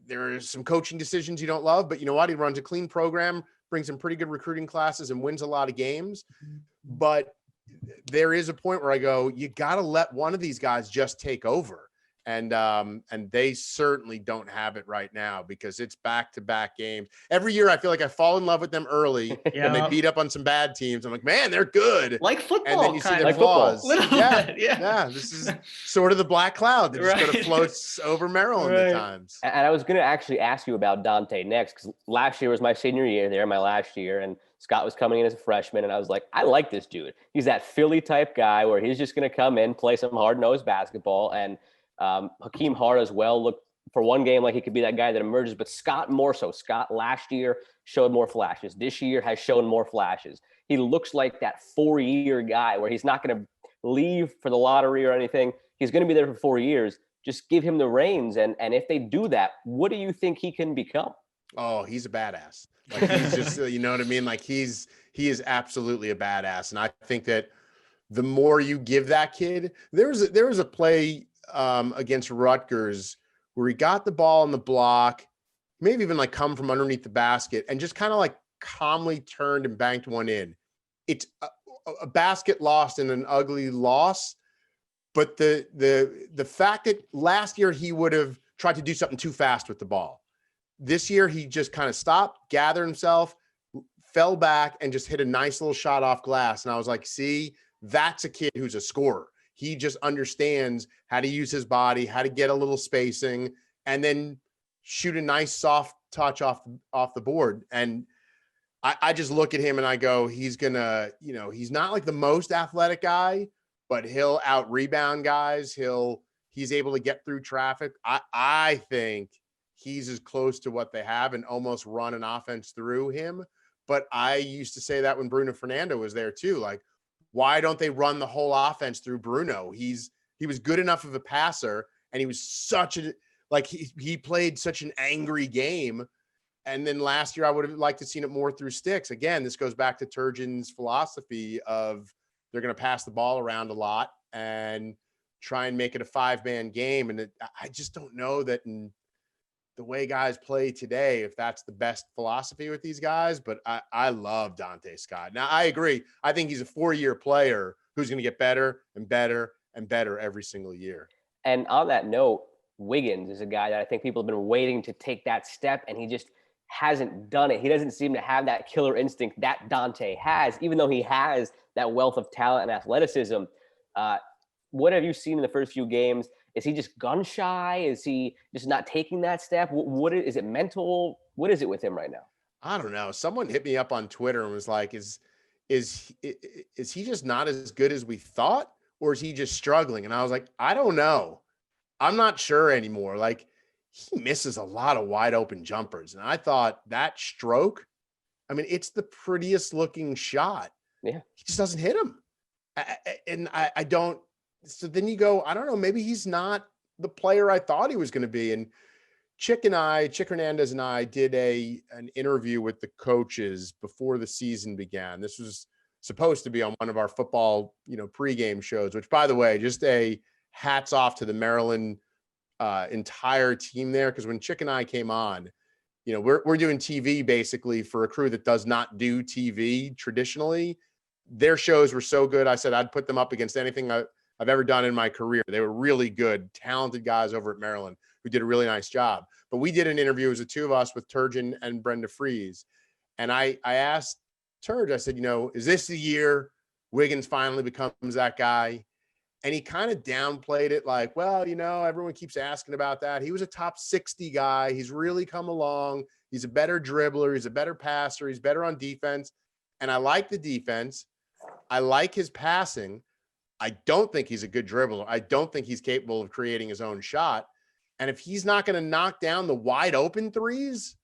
there are some coaching decisions you don't love, but you know what? He runs a clean program, brings in pretty good recruiting classes, and wins a lot of games. But there is a point where I go, you got to let one of these guys just take over. And they certainly don't have it right now because it's back-to-back games. Every year I feel like I fall in love with them early and they beat up on some bad teams. I'm like, man, they're good. Like football, and then you see their like flaws. Yeah. Yeah. This is sort of the black cloud that just kind of floats over Maryland at times. And I was going to actually ask you about Dante next, because last year was my senior year there, my last year, and Scott was coming in as a freshman, and I was like, I like this dude. He's that Philly type guy where he's just going to come in, play some hard-nosed basketball, and Hakeem Hart as well looked for one game like he could be that guy that emerges, but Scott more so. Scott last year showed more flashes. This year has shown more flashes. He looks like that 4-year guy where he's not going to leave for the lottery or anything. He's going to be there for 4 years. Just give him the reins. And if they do that, what do you think he can become? Oh, he's a badass. Like, he's just, you know what I mean? Like, he is absolutely a badass. And I think that the more you give that kid, there was a play against Rutgers where he got the ball in the block, maybe even like come from underneath the basket and just kind of like calmly turned and banked one in. It's a basket lost and an ugly loss. But the fact that last year he would have tried to do something too fast with the ball. This year he just kind of stopped, gathered himself, fell back, and just hit a nice little shot off glass. And I was like, see, that's a kid who's a scorer. He just understands how to use his body, how to get a little spacing, and then shoot a nice soft touch off the board. And I just look at him and I go, he's gonna, he's not like the most athletic guy, but he'll out rebound guys. He's able to get through traffic. I think he's as close to what they have and almost run an offense through him. But I used to say that when Bruno Fernando was there too. Like, why don't they run the whole offense through Bruno? He was good enough of a passer, and he was such a, like, he played such an angry game. And then last year I would have liked to seen it more through sticks. Again, this goes back to Turgeon's philosophy of they're going to pass the ball around a lot and try and make it a 5-man game. And I just don't know that in the way guys play today, if that's the best philosophy with these guys. But I love Dante Scott. Now, I agree. I think he's a 4-year player who's going to get better and better and better every single year. And on that note, Wiggins is a guy that I think people have been waiting to take that step, and he just hasn't done it. He doesn't seem to have that killer instinct that Dante has, even though he has that wealth of talent and athleticism. What have you seen in the first few games? Is he just gun shy? Is he just not taking that step? What is it mental? What is it with him right now? I don't know. Someone hit me up on Twitter and was like, is he just not as good as we thought? Or is he just struggling? And I was like, I don't know. I'm not sure anymore. Like, he misses a lot of wide open jumpers. And I thought that stroke, I mean, it's the prettiest looking shot. Yeah. He just doesn't hit him. I don't. So then you go, I don't know, maybe he's not the player I thought he was going to be. And Chick Hernandez and I did an interview with the coaches before the season began. This was supposed to be on one of our football, pregame shows, which, by the way, just a hats off to the Maryland entire team there. Because when Chick and I came on, we're doing TV basically for a crew that does not do TV traditionally. Their shows were so good. I said I'd put them up against anything I've ever done in my career. They were really good, talented guys over at Maryland who did a really nice job. But we did an interview as the two of us with Turgeon and Brenda Fries. And I asked Turge, I said, is this the year Wiggins finally becomes that guy? And he kind of downplayed it like, well, everyone keeps asking about that. He was a top 60 guy. He's really come along. He's a better dribbler. He's a better passer. He's better on defense. And I like the defense. I like his passing. I don't think he's a good dribbler. I don't think he's capable of creating his own shot. And if he's not going to knock down the wide open threes,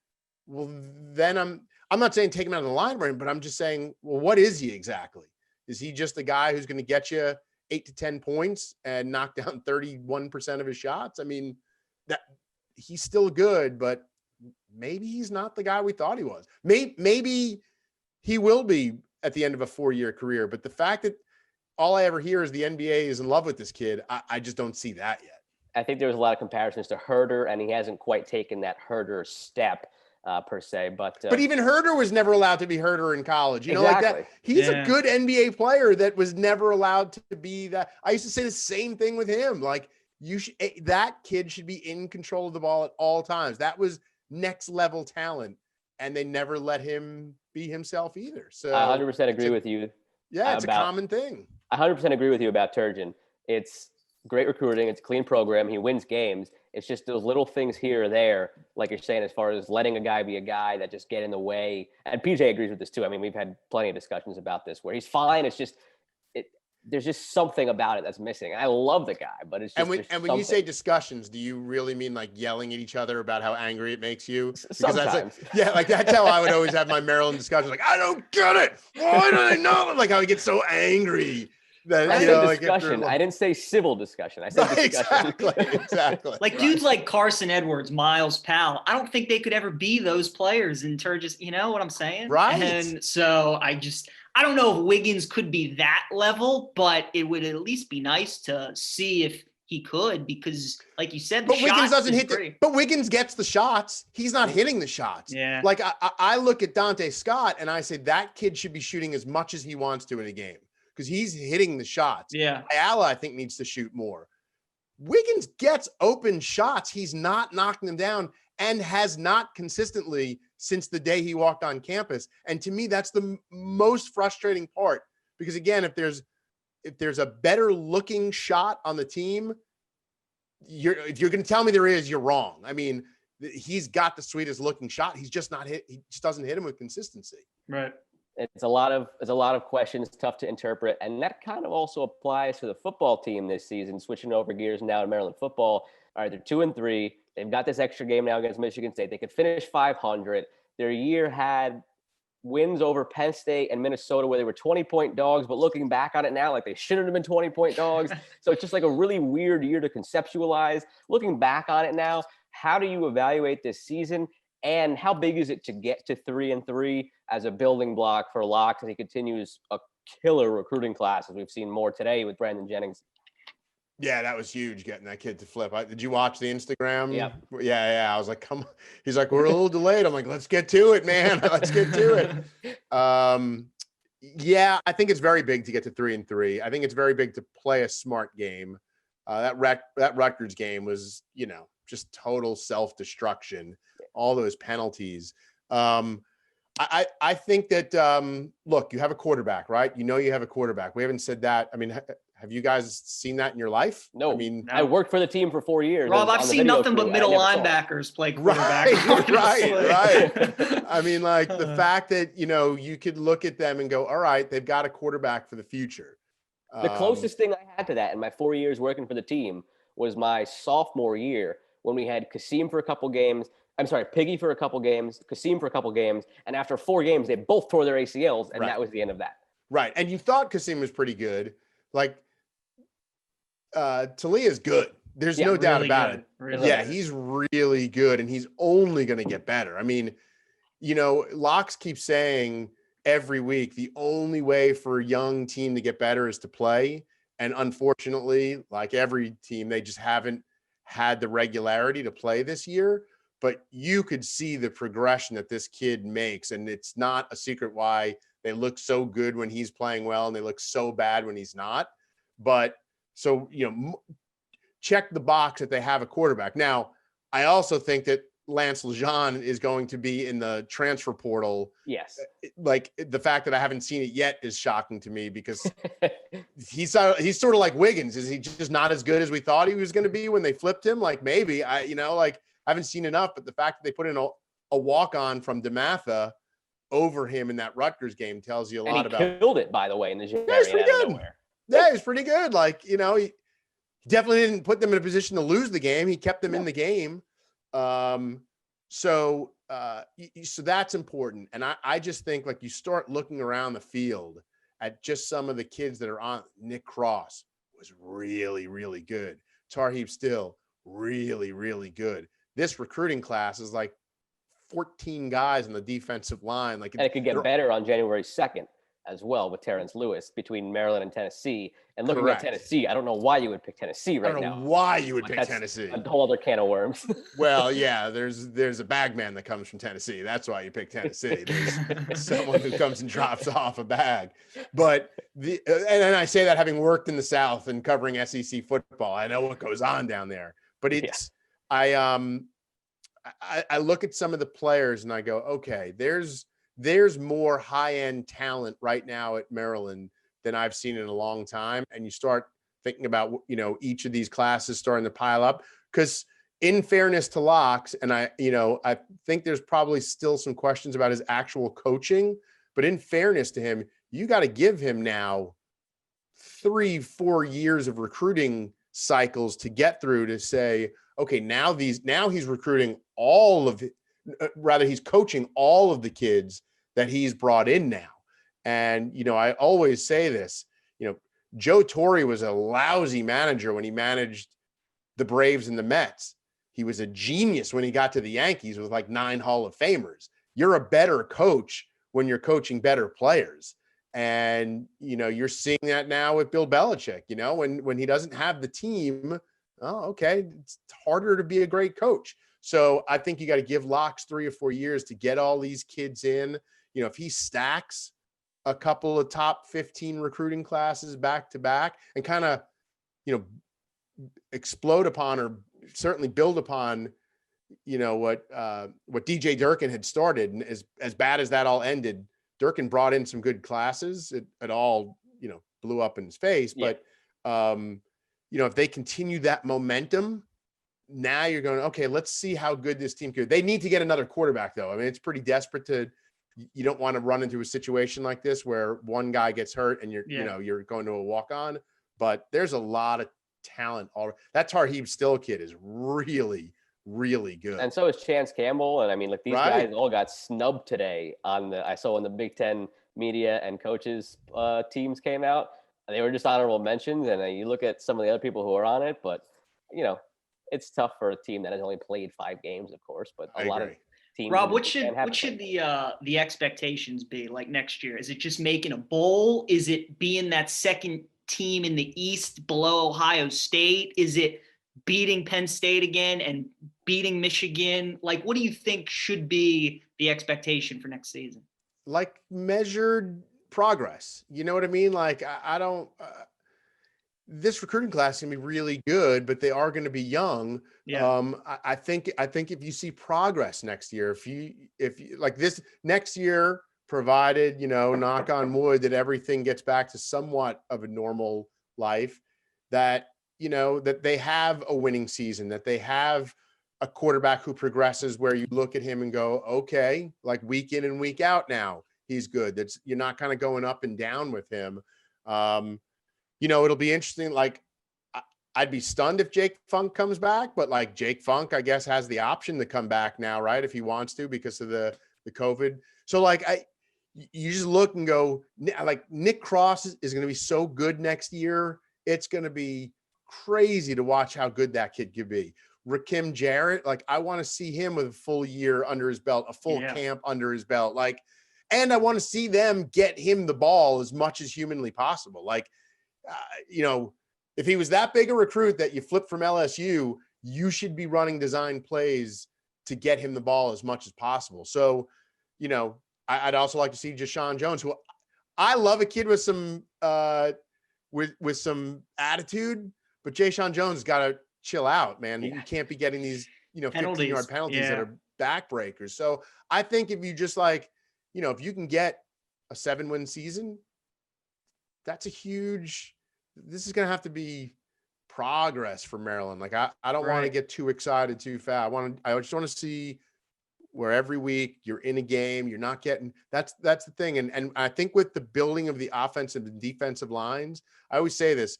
well, then I'm not saying take him out of the line, but I'm just saying, well, what is he exactly? Is he just a guy who's going to get you 8 to 10 points and knock down 31% of his shots? I mean, that he's still good, but maybe he's not the guy we thought he was. Maybe he will be at the end of a 4-year career. But the fact that all I ever hear is the NBA is in love with this kid, I just don't see that yet. I think there was a lot of comparisons to Herder, and he hasn't quite taken that Herder step per se. But even Herder was never allowed to be Herder in college. You know, exactly. like that. He's a good NBA player that was never allowed to be that. I used to say the same thing with him. Like that kid should be in control of the ball at all times. That was next level talent, and they never let him be himself either. So I 100% agree with you. Yeah, it's a common thing. I 100% agree with you about Turgeon. It's great recruiting. It's a clean program. He wins games. It's just those little things here or there, like you're saying, as far as letting a guy be a guy that just get in the way. And PJ agrees with this too. I mean, we've had plenty of discussions about this where he's fine. It's just, there's just something about it that's missing. I love the guy, but it's just when you say discussions, do you really mean like yelling at each other about how angry it makes you? Because sometimes. that's how I would always have my Maryland discussions. Like, I don't get it. Why do they know? Like, I would get so angry. That, I said discussion. I didn't say civil discussion. I said discussion. Exactly. Like dudes like Carson Edwards, Miles Powell. I don't think they could ever be those players in Turgis. You know what I'm saying? Right. And so I don't know if Wiggins could be that level, but it would at least be nice to see if he could, because like you said, but Wiggins doesn't hit but Wiggins gets the shots. He's not hitting the shots. Yeah. Like I look at Dante Scott and I say that kid should be shooting as much as he wants to in a game, because he's hitting the shots. Yeah. Ayala, I think, needs to shoot more. Wiggins gets open shots. He's not knocking them down and has not consistently since the day he walked on campus. And to me, that's the most frustrating part, because again, if there's a better looking shot on the team, if you're going to tell me there is, you're wrong. I mean, he's got the sweetest looking shot. He's just not hit. He just doesn't hit him with consistency. Right. It's a lot of questions, tough to interpret. And that kind of also applies to the football team this season, switching over gears now to Maryland football. All right, they're 2-3. They've got this extra game now against Michigan State. They could finish 500. Their year had wins over Penn State and Minnesota where they were 20-point dogs, but looking back on it now, like they shouldn't have been 20-point dogs. So it's just like a really weird year to conceptualize. Looking back on it now, how do you evaluate this season? And how big is it to get to 3-3 as a building block for Locke as he continues a killer recruiting class, as we've seen more today with Brandon Jennings? Yeah, that was huge, getting that kid to flip. Did you watch the Instagram? Yeah. Yeah. I was like, come on. He's like, we're a little delayed. I'm like, let's get to it, man. Let's get to it. Yeah, I think it's very big to get to 3-3. I think it's very big to play a smart game. That Rutgers game was, just total self-destruction. All those penalties. I think that, look, you have a quarterback, right? You have a quarterback. We haven't said that. I mean, have you guys seen that in your life? No. I mean, I worked for the team for 4 years. Rob, I've seen nothing but middle linebackers play quarterback. Right. I mean, like the fact that, you could look at them and go, all right, they've got a quarterback for the future. The closest thing I had to that in my 4 years working for the team was my sophomore year when we had Kasim for a couple games. I'm sorry, Piggy for a couple games, Kasim for a couple games. And after 4 games, they both tore their ACLs. And that was the end of that. Right. And you thought Kasim was pretty good. Like, Talia's good. There's no doubt about it. Really good. He's really good. And he's only going to get better. I mean, Locks keeps saying every week, the only way for a young team to get better is to play. And unfortunately, like every team, they just haven't had the regularity to play this year. But you could see the progression that this kid makes. And it's not a secret why they look so good when he's playing well and they look so bad when he's not. But so, check the box that they have a quarterback. Now, I also think that Lance Lejeune is going to be in the transfer portal. Yes. Like the fact that I haven't seen it yet is shocking to me, because he's sort of like Wiggins. Is he just not as good as we thought he was going to be when they flipped him? Like maybe I haven't seen enough, but the fact that they put in a walk-on from DeMatha over him in that Rutgers game tells you a lot about. He killed it, by the way, in the gym. Yeah, he's pretty good. Yeah, he's pretty good. Like, he definitely didn't put them in a position to lose the game. He kept them in the game. So so that's important. And I just think like you start looking around the field at just some of the kids that are on. Nick Cross was really, really good. Tarheeb Still, really, really good. This recruiting class is like 14 guys on the defensive line. Like, and it could get better on January 2nd as well with Terrence Lewis between Maryland and Tennessee. And looking Correct. at Tennessee, I don't know why you would pick Tennessee right now. I don't know why you would But pick that's Tennessee. a whole other can of worms. Well, yeah, there's a bag man that comes from Tennessee. That's why you pick Tennessee. There's someone who comes and drops off a bag. But and I say that having worked in the South and covering SEC football, I know what goes on down there. But it's I look at some of the players and I go, okay, there's more high-end talent right now at Maryland than I've seen in a long time. And you start thinking about, each of these classes starting to pile up, because in fairness to Locks, and I think there's probably still some questions about his actual coaching, but in fairness to him, you got to give him now 3-4 years of recruiting cycles to get through to say, okay, now he's recruiting he's coaching all of the kids that he's brought in now. And, I always say this, Joe Torre was a lousy manager when he managed the Braves and the Mets. He was a genius when he got to the Yankees with like 9 Hall of Famers. You're a better coach when you're coaching better players. And, you're seeing that now with Bill Belichick, when he doesn't have the team, okay, it's harder to be a great coach. So I think you got to give Locks 3 or 4 years to get all these kids in. If he stacks a couple of top 15 recruiting classes back to back and kind of, explode upon or certainly build upon, what DJ Durkin had started. And as bad as that all ended, Durkin brought in some good classes. It all, blew up in his face. Yeah. But, if they continue that momentum, now you're going, okay, let's see how good this team could. They need to get another quarterback, though. I mean, it's pretty desperate you don't want to run into a situation like this where one guy gets hurt and you're going to a walk-on, but there's a lot of talent already. That Tarheeb Still kid is really, really good. And so is Chance Campbell. And I mean, these guys all got snubbed today I saw when the Big Ten media and coaches teams came out, they were just honorable mentions. And you look at some of the other people who are on it, but it's tough for a team that has only played 5 games, of course, but a lot of teams. Rob, what should the expectations be like next year? Is it just making a bowl? Is it being that second team in the East below Ohio State? Is it beating Penn State again and beating Michigan? Like, what do you think should be the expectation for next season? Like measured progress. You know what I mean? Like, I don't. This recruiting class is going to be really good, but they are going to be young. Yeah. I think if you see progress next year, if you like this next year, provided, knock on wood, that everything gets back to somewhat of a normal life, that, that they have a winning season, that they have a quarterback who progresses where you look at him and go, okay, like week in and week out now, he's good. You're not kind of going up and down with him. It'll be interesting. Like, I'd be stunned if Jake Funk comes back, but like Jake Funk, I guess, has the option to come back now, right? If he wants to, because of the COVID. So like, you just look and go, like Nick Cross is going to be so good next year. It's going to be crazy to watch how good that kid could be. Rakim Jarrett, like I want to see him with a full year under his belt, a full camp under his belt. Like, and I want to see them get him the ball as much as humanly possible. Like, if he was that big a recruit that you flip from LSU, you should be running design plays to get him the ball as much as possible. So, I'd also like to see Jashawn Jones, who I love, a kid with some with some attitude, but Jashawn Jones has got to chill out, man. You can't be getting these, 15-yard penalties that are backbreakers. So I think if you just like, if you can get a 7-win season, that's a huge. This is going to have to be progress for Maryland. Like I don't want to get too excited too fast. I just want to see where every week you're in a game, you're not getting. That's the thing. And I think with the building of the offensive and defensive lines, I always say this.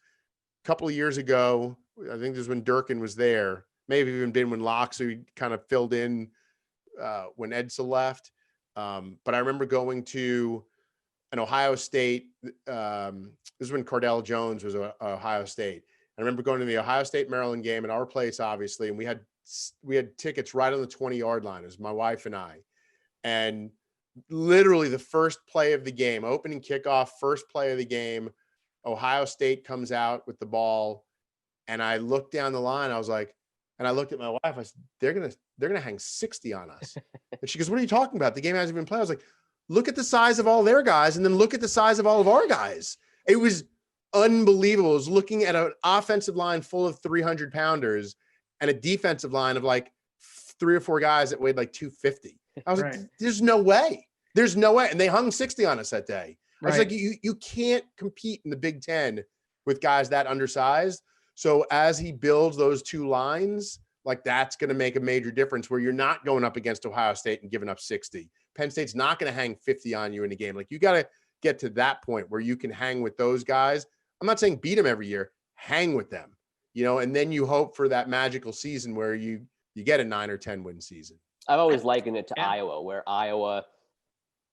A couple of years ago, I think this is when Durkin was there. Maybe even been when Loxley kind of filled in when Edsel left. But I remember going to an Ohio State. This is when Cardell Jones was Ohio State. I remember going to the Ohio State Maryland game at our place, obviously, and we had tickets right on the 20-yard line. It was my wife and I, and literally the first play of the game, opening kickoff, first play of the game, Ohio State comes out with the ball, and I looked down the line. I was like, and I looked at my wife. I said, they're gonna hang 60 on us. And she goes, "What are you talking about? The game hasn't even played." I was like, "Look at the size of all their guys, and then look at the size of all of our guys." It was unbelievable. I was looking at an offensive line full of 300-pounders and a defensive line of like 3 or 4 guys that weighed like 250. I was like, "There's no way. There's no way." And they hung 60 on us that day. I was like, you can't compete in the Big Ten with guys that undersized. So as he builds those 2 lines, like that's going to make a major difference where you're not going up against Ohio State and giving up 60. Penn State's not going to hang 50 on you in a game. Like you got to get to that point where you can hang with those guys. I'm not saying beat them every year, hang with them, and then you hope for that magical season where you get a 9 or 10 win season. I've always likened it to Iowa, where Iowa,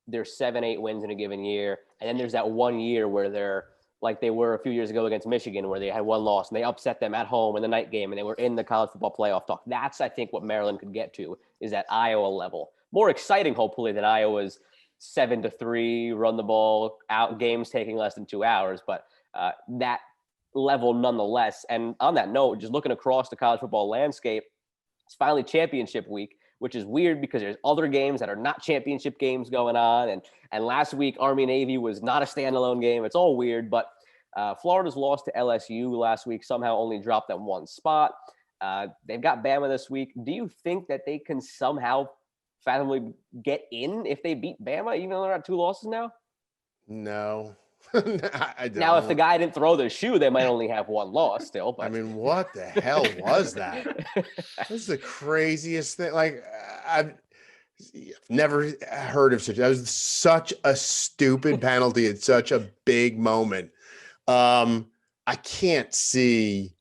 there's 7-8 wins in a given year. And then there's that one year where they're like they were a few years ago against Michigan, where they had 1 loss and they upset them at home in the night game and they were in the college football playoff talk. That's, I think, what Maryland could get to is that Iowa level. More exciting, hopefully, than Iowa's 7-3, run the ball, out games taking less than 2 hours. But that level nonetheless. And on that note, just looking across the college football landscape, it's finally championship week, which is weird because there's other games that are not championship games going on. And last week, Army-Navy was not a standalone game. It's all weird, but Florida's lost to LSU last week, somehow only dropped them 1 spot. They've got Bama this week. Do you think that they can somehow fathomably get in if they beat Bama, even though they're at 2 losses now? No. I don't. Now, if the guy didn't throw the shoe, they might only have 1 loss still. But. I mean, what the hell was that? This is the craziest thing. Like, I've never heard of such. That was such a stupid penalty at such a big moment. I can't see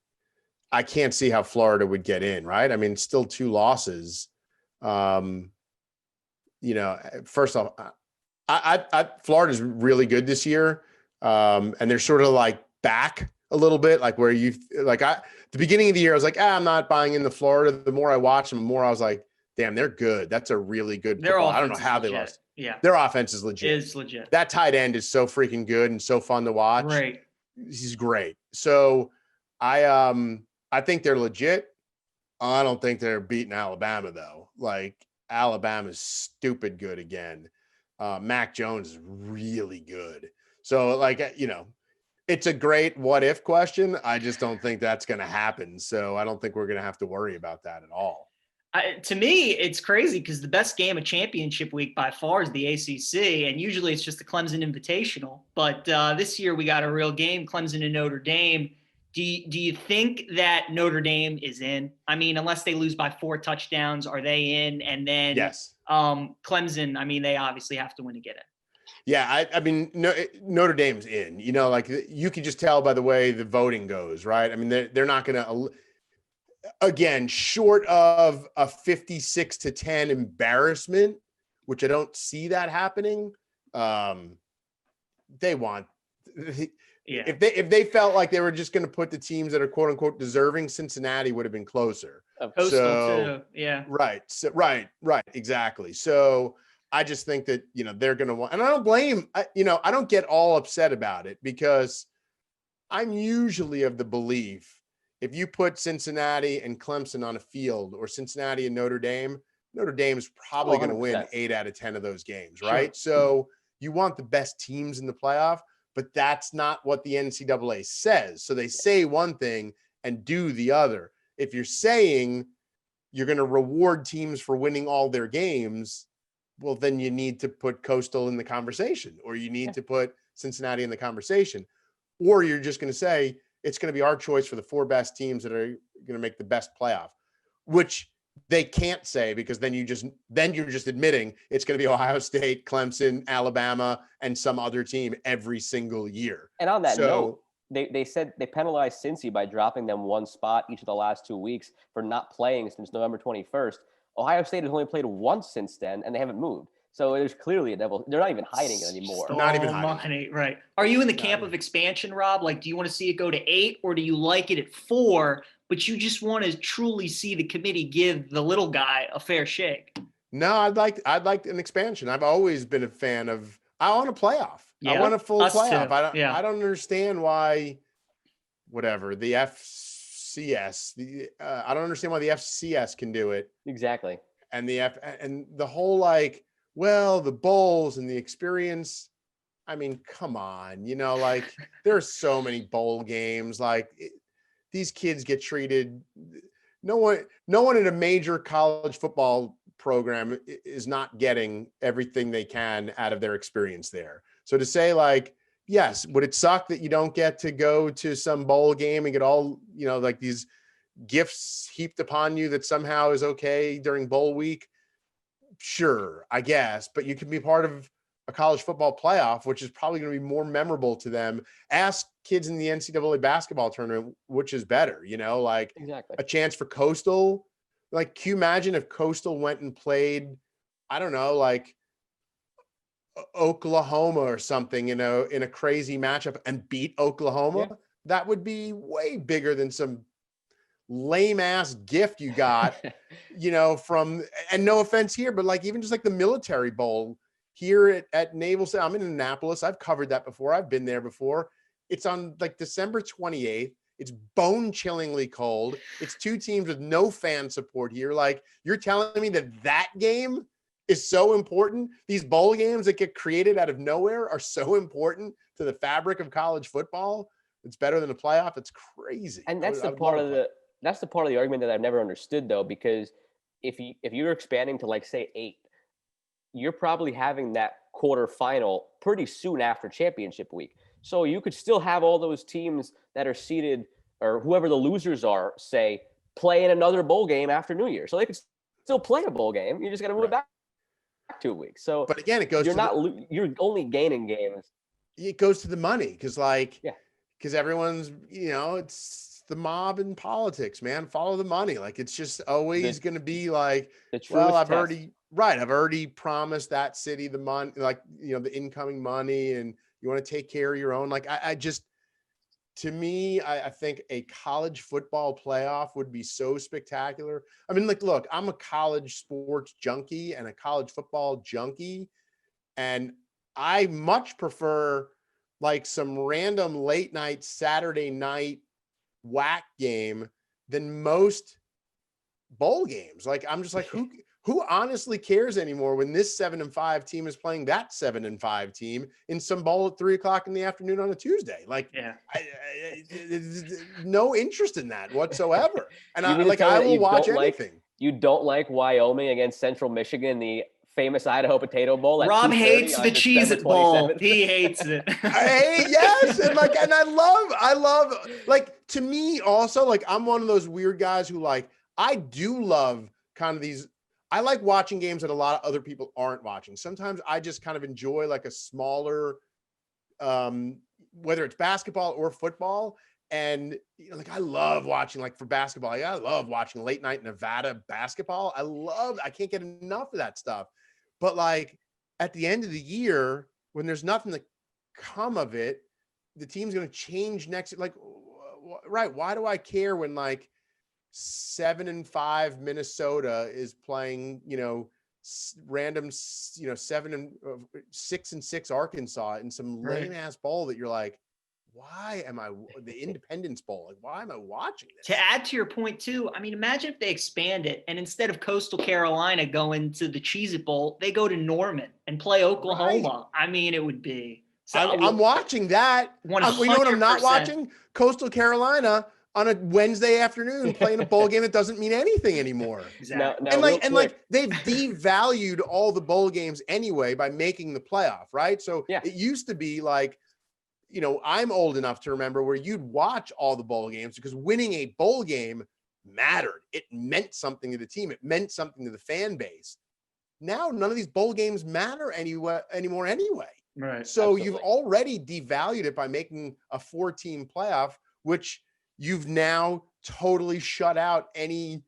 how Florida would get in, right? I mean, still 2 losses. First off, Florida's really good this year. And they're sort of like back a little bit, like where the beginning of the year, I was like, I'm not buying into Florida. The more I watch them, the more I was like, damn, they're good. That's a really good football. I don't know how they lost. Yeah. Their offense is legit. It's legit. That tight end is so freaking good and so fun to watch. Right. He's great. So I think they're legit. I don't think they're beating Alabama though. Like Alabama's stupid good again. Mac Jones is really good. So it's a great what if question. I just don't think that's going to happen. So I don't think we're going to have to worry about that at all. To me, it's crazy because the best game of championship week by far is the ACC, and usually it's just the Clemson Invitational. But this year we got a real game, Clemson and Notre Dame. Do you think that Notre Dame is in? I mean, unless they lose by 4 touchdowns, are they in? And then yes, Clemson, I mean, they obviously have to win to get in. Yeah, I mean, Notre Dame's in. You can just tell by the way the voting goes, right? I mean, they're not going to. Again, short of a 56-10 embarrassment, which I don't see that happening. They want. Yeah. If they felt like they were just going to put the teams that are quote unquote deserving, Cincinnati would have been closer. Coastal too. Yeah. Right. So, right. Exactly. So I just think that, they're going to want, and I don't blame, I don't get all upset about it because I'm usually of the belief if you put Cincinnati and Clemson on a field or Cincinnati and Notre Dame is probably going to win 8 out of 10 of those games. Right. Sure. So you want the best teams in the playoff, but that's not what the NCAA says. So they say one thing and do the other. If you're saying you're going to reward teams for winning all their games, well, then you need to put Coastal in the conversation, or you need to put Cincinnati in the conversation, or you're just going to say it's going to be our choice for the 4 best teams that are going to make the best playoff, which they can't say because then you're just admitting it's going to be Ohio State, Clemson, Alabama, and some other team every single year. And on that note, they said they penalized Cincy by dropping them one spot each of the last 2 weeks for not playing since November 21st. Ohio State has only played once since then, and they haven't moved. So there's clearly a devil. They're not even hiding it anymore. Not even All hiding. money, right? Are you in the camp of expansion, Rob? Like, do you want to see it go to 8, or do you like it at 4, but you just want to truly see the committee give the little guy a fair shake? No, I'd like an expansion. I've always been a fan of. I want a playoff. I Yeah, want a full us playoff. too. I don't understand why. Whatever the FCS, I don't understand why the FCS can do it. Exactly. And the whole like, well, the bowls and the experience. I mean, come on, like there are so many bowl games. Like these kids get treated. No one in a major college football program is not getting everything they can out of their experience there. So to say like, yes, would it suck that you don't get to go to some bowl game and get all, like these gifts heaped upon you that somehow is okay during bowl week? Sure, I guess, but you can be part of a college football playoff, which is probably going to be more memorable to them. Ask kids in the NCAA basketball tournament, which is better, like Exactly. a chance for Coastal. Like, can you imagine if Coastal went and played, I don't know, like Oklahoma or something, in a crazy matchup and beat Oklahoma? Yeah. That would be way bigger than some lame ass gift you got, from, and no offense here, but like even just like the military bowl here at Naval Center. I'm in Annapolis. I've covered that before. I've been there before. It's on like December 28th. It's bone chillingly cold. It's 2 teams with no fan support here. Like, you're telling me that game is so important? These bowl games that get created out of nowhere are so important to the fabric of college football. It's better than a playoff. It's crazy. And that's the part of the argument that I've never understood, though, because if you're expanding to like say 8, you're probably having that quarterfinal pretty soon after championship week. So you could still have all those teams that are seeded, or whoever the losers are, say, play in another bowl game after New Year. So they could still play a bowl game. You just got to move it back 2 weeks. So, but again, it goes. You're only gaining games. It goes to the money because everyone's, it's the mob in politics, man. Follow the money. Like, it's just always going to be like, well, I've already promised that city the money, like, the incoming money, and you want to take care of your own. Like, to me, I think a college football playoff would be so spectacular. I mean, like, look, I'm a college sports junkie and a college football junkie, and I much prefer like some random late night Saturday night whack game than most bowl games. Like, I'm just like, who honestly cares anymore when this 7-5 team is playing that 7-5 team in some bowl at 3:00 in the afternoon on a Tuesday? Like, no interest in that whatsoever. And I will watch anything. You don't like Wyoming against Central Michigan, the famous Idaho Potato Bowl? Rob hates the Cheez-It Bowl. He hates it. Yes. And I love, like, to me also, like, I'm one of those weird guys who, like, I do love kind of these. I like watching games that a lot of other people aren't watching. Sometimes I just kind of enjoy like a smaller, whether it's basketball or football. And like, I love watching, like, for basketball. I love watching late night Nevada basketball. I can't get enough of that stuff. But like at the end of the year, when there's nothing to come of it, the team's going to change next. Like, right. Why do I care when like 7-5 Minnesota is playing, random, 6-6 Arkansas in some lame ass bowl that you're like, why am I the Independence Bowl? Like, why am I watching this? To add to your point too, I mean, imagine if they expand it and instead of Coastal Carolina going to the Cheez-It Bowl, they go to Norman and play Oklahoma. Right. I mean, it would be. So I'm watching that. 100%. You know what I'm not watching? Coastal Carolina on a Wednesday afternoon playing a bowl game that doesn't mean anything anymore. Exactly. Now, they've devalued all the bowl games anyway by making the playoff, right? So it used to be like, I'm old enough to remember where you'd watch all the bowl games because winning a bowl game mattered. It meant something to the team. It meant something to the fan base. Now, none of these bowl games matter anymore anyway. Right. So Absolutely. you've already devalued it by making a 4-team playoff, which you've now totally shut out any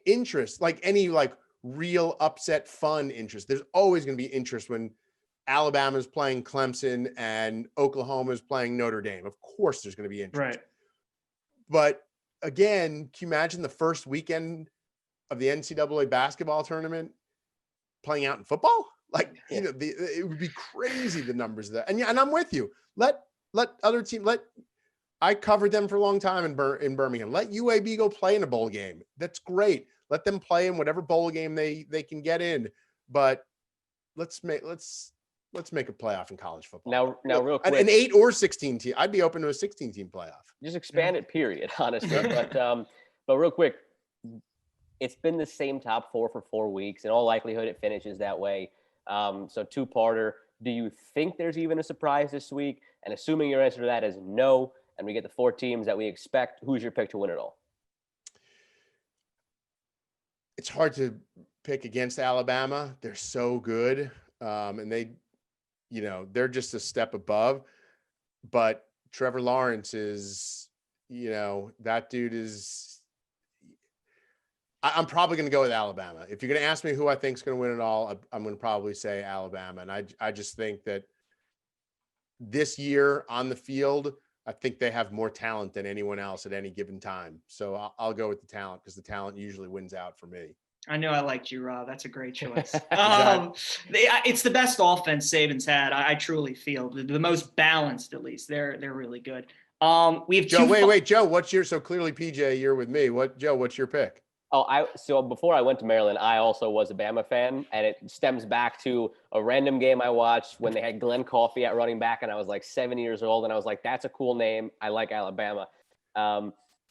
interest, like any like real upset fun interest. There's always going to be interest when Alabama's playing Clemson and Oklahoma's playing Notre Dame. Of course there's going to be interest. Right. But again, can you imagine the first weekend of the NCAA basketball tournament playing out in football? Like, you know, it would be crazy, the numbers of that. And yeah, and I'm with you. Let other team, I covered them for a long time in Birmingham. Let UAB go play in a bowl game. That's great. Let them play in whatever bowl game they can get in. But let's make a playoff in college football. Now, real quick, an 8 or 16 team. I'd be open to a 16-team playoff. just expand it, period, honestly. But real quick, it's been the same top 4 for 4 weeks. In all likelihood, it finishes that way. So two-parter. Do you think there's even a surprise this week? And assuming your answer to that is no, and we get the 4 teams that we expect, who's your pick to win it all? It's hard to pick against Alabama. They're so good. And they, you know, they're just a step above. But Trevor Lawrence is, you know, that dude is, I'm probably going to go with Alabama. If you're going to ask me who I think is going to win it all, I'm going to probably say Alabama. And I just think that this year on the field, I think they have more talent than anyone else at any given time. So I'll go with the talent, because the talent usually wins out for me. I know I liked you, Rob. That's a great choice. Exactly. It's the best offense Saban's had. I truly feel the most balanced, at least. They're really good. We have Joe. Wait, Joe. So clearly, PJ, you're with me. What's your pick? So before I went to Maryland, I also was a Bama fan, and it stems back to a random game I watched when they had Glenn Coffey at running back, and I was like 7 years old, and I was like, that's a cool name. I like Alabama.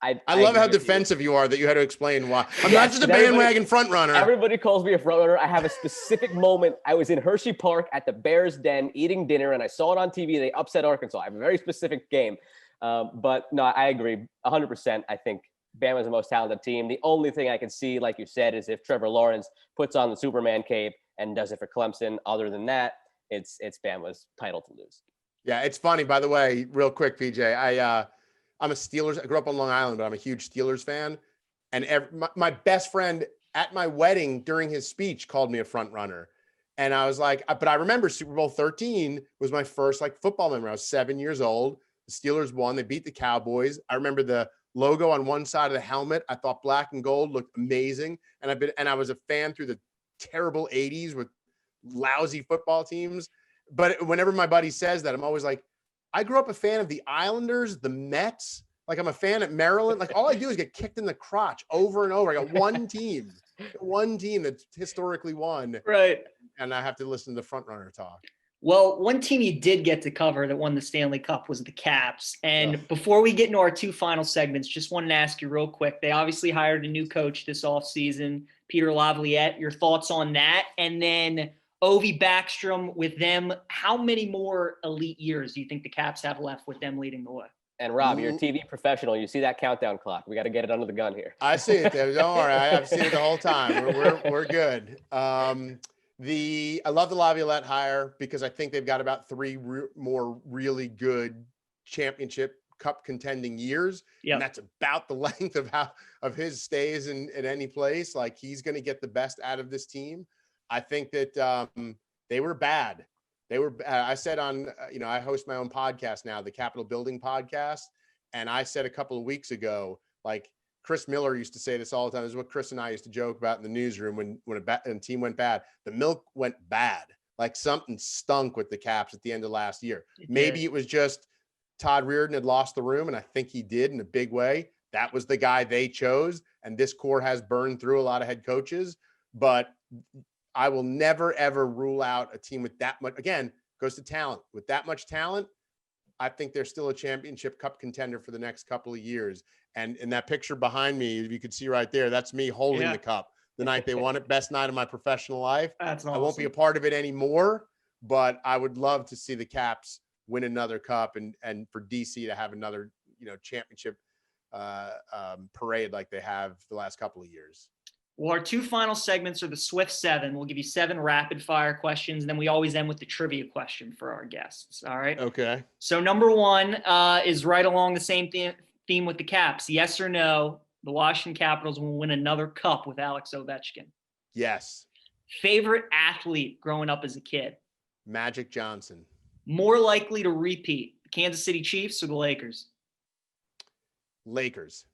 I love how defensive you are that you had to explain why. I'm not just a Everybody- bandwagon front runner. Everybody calls me a front runner. I have a specific moment. I was in Hershey Park at the Bears Den eating dinner, and I saw it on TV. They upset Arkansas. I have a very specific game. But no, I agree 100%. I think Bama's the most talented team. The only thing I can see, like you said, is if Trevor Lawrence puts on the Superman cape and does it for Clemson. Other than that, it's Bama's title to lose. Yeah, it's funny, by the way, real quick, PJ. I'm a Steelers. I grew up on Long Island, but I'm a huge Steelers fan. And my best friend at my wedding during his speech called me a front runner. And I was like, but I remember Super Bowl 13 was my first like football memory. I was 7 years old. The Steelers won. They beat the Cowboys. I remember the logo on one side of the helmet. I thought black and gold looked amazing. And I was a fan through the terrible 80s with lousy football teams. But whenever my buddy says that, I'm always like, I grew up a fan of the Islanders, the Mets. Like, I'm a fan at Maryland. Like, all I do is get kicked in the crotch over and over. I got one team that's historically won. Right. And I have to listen to the front runner talk. Well, one team you did get to cover that won the Stanley Cup was the Caps. And before we get into our 2 final segments, just wanted to ask you real quick. They obviously hired a new coach this offseason, Peter Laviolette. Your thoughts on that? And then Ovi Backstrom with them. How many more elite years do you think the Caps have left with them leading the way? And Rob, you're a TV professional. You see that countdown clock. We got to get it under the gun here. I see it there. Don't worry. I've seen it the whole time. We're good. I love the Laviolette hire because I think they've got about 3 more really good championship cup contending years. Yep. And that's about the length of his stays in any place. Like, he's going to get the best out of this team. I think that they were bad. I said on, I host my own podcast now, the Capitol Building podcast. And I said a couple of weeks ago, like, Chris Miller used to say this all the time. This is what Chris and I used to joke about in the newsroom when a team went bad. The milk went bad. Like, something stunk with the Caps at the end of last year. Maybe it was just Todd Reardon had lost the room, and I think he did in a big way. That was the guy they chose, and this core has burned through a lot of head coaches. But I will never, ever rule out a team with that much. Again, goes to talent. With that much talent, I think they're still a championship cup contender for the next couple of years. And in that picture behind me, you can see right there, that's me holding the cup the night they won it. Best night of my professional life. That's awesome. I won't be a part of it anymore, but I would love to see the Caps win another cup and for DC to have another, championship parade like they have the last couple of years. Well, our two final segments are the Swift 7. We'll give you 7 rapid fire questions, and then we always end with the trivia question for our guests. All right. Okay. So number 1 is right along the same theme with the Caps. Yes or no, the Washington Capitals will win another cup with Alex Ovechkin. Yes. Favorite athlete growing up as a kid? Magic Johnson. More likely to repeat, the Kansas City Chiefs or the Lakers? Lakers.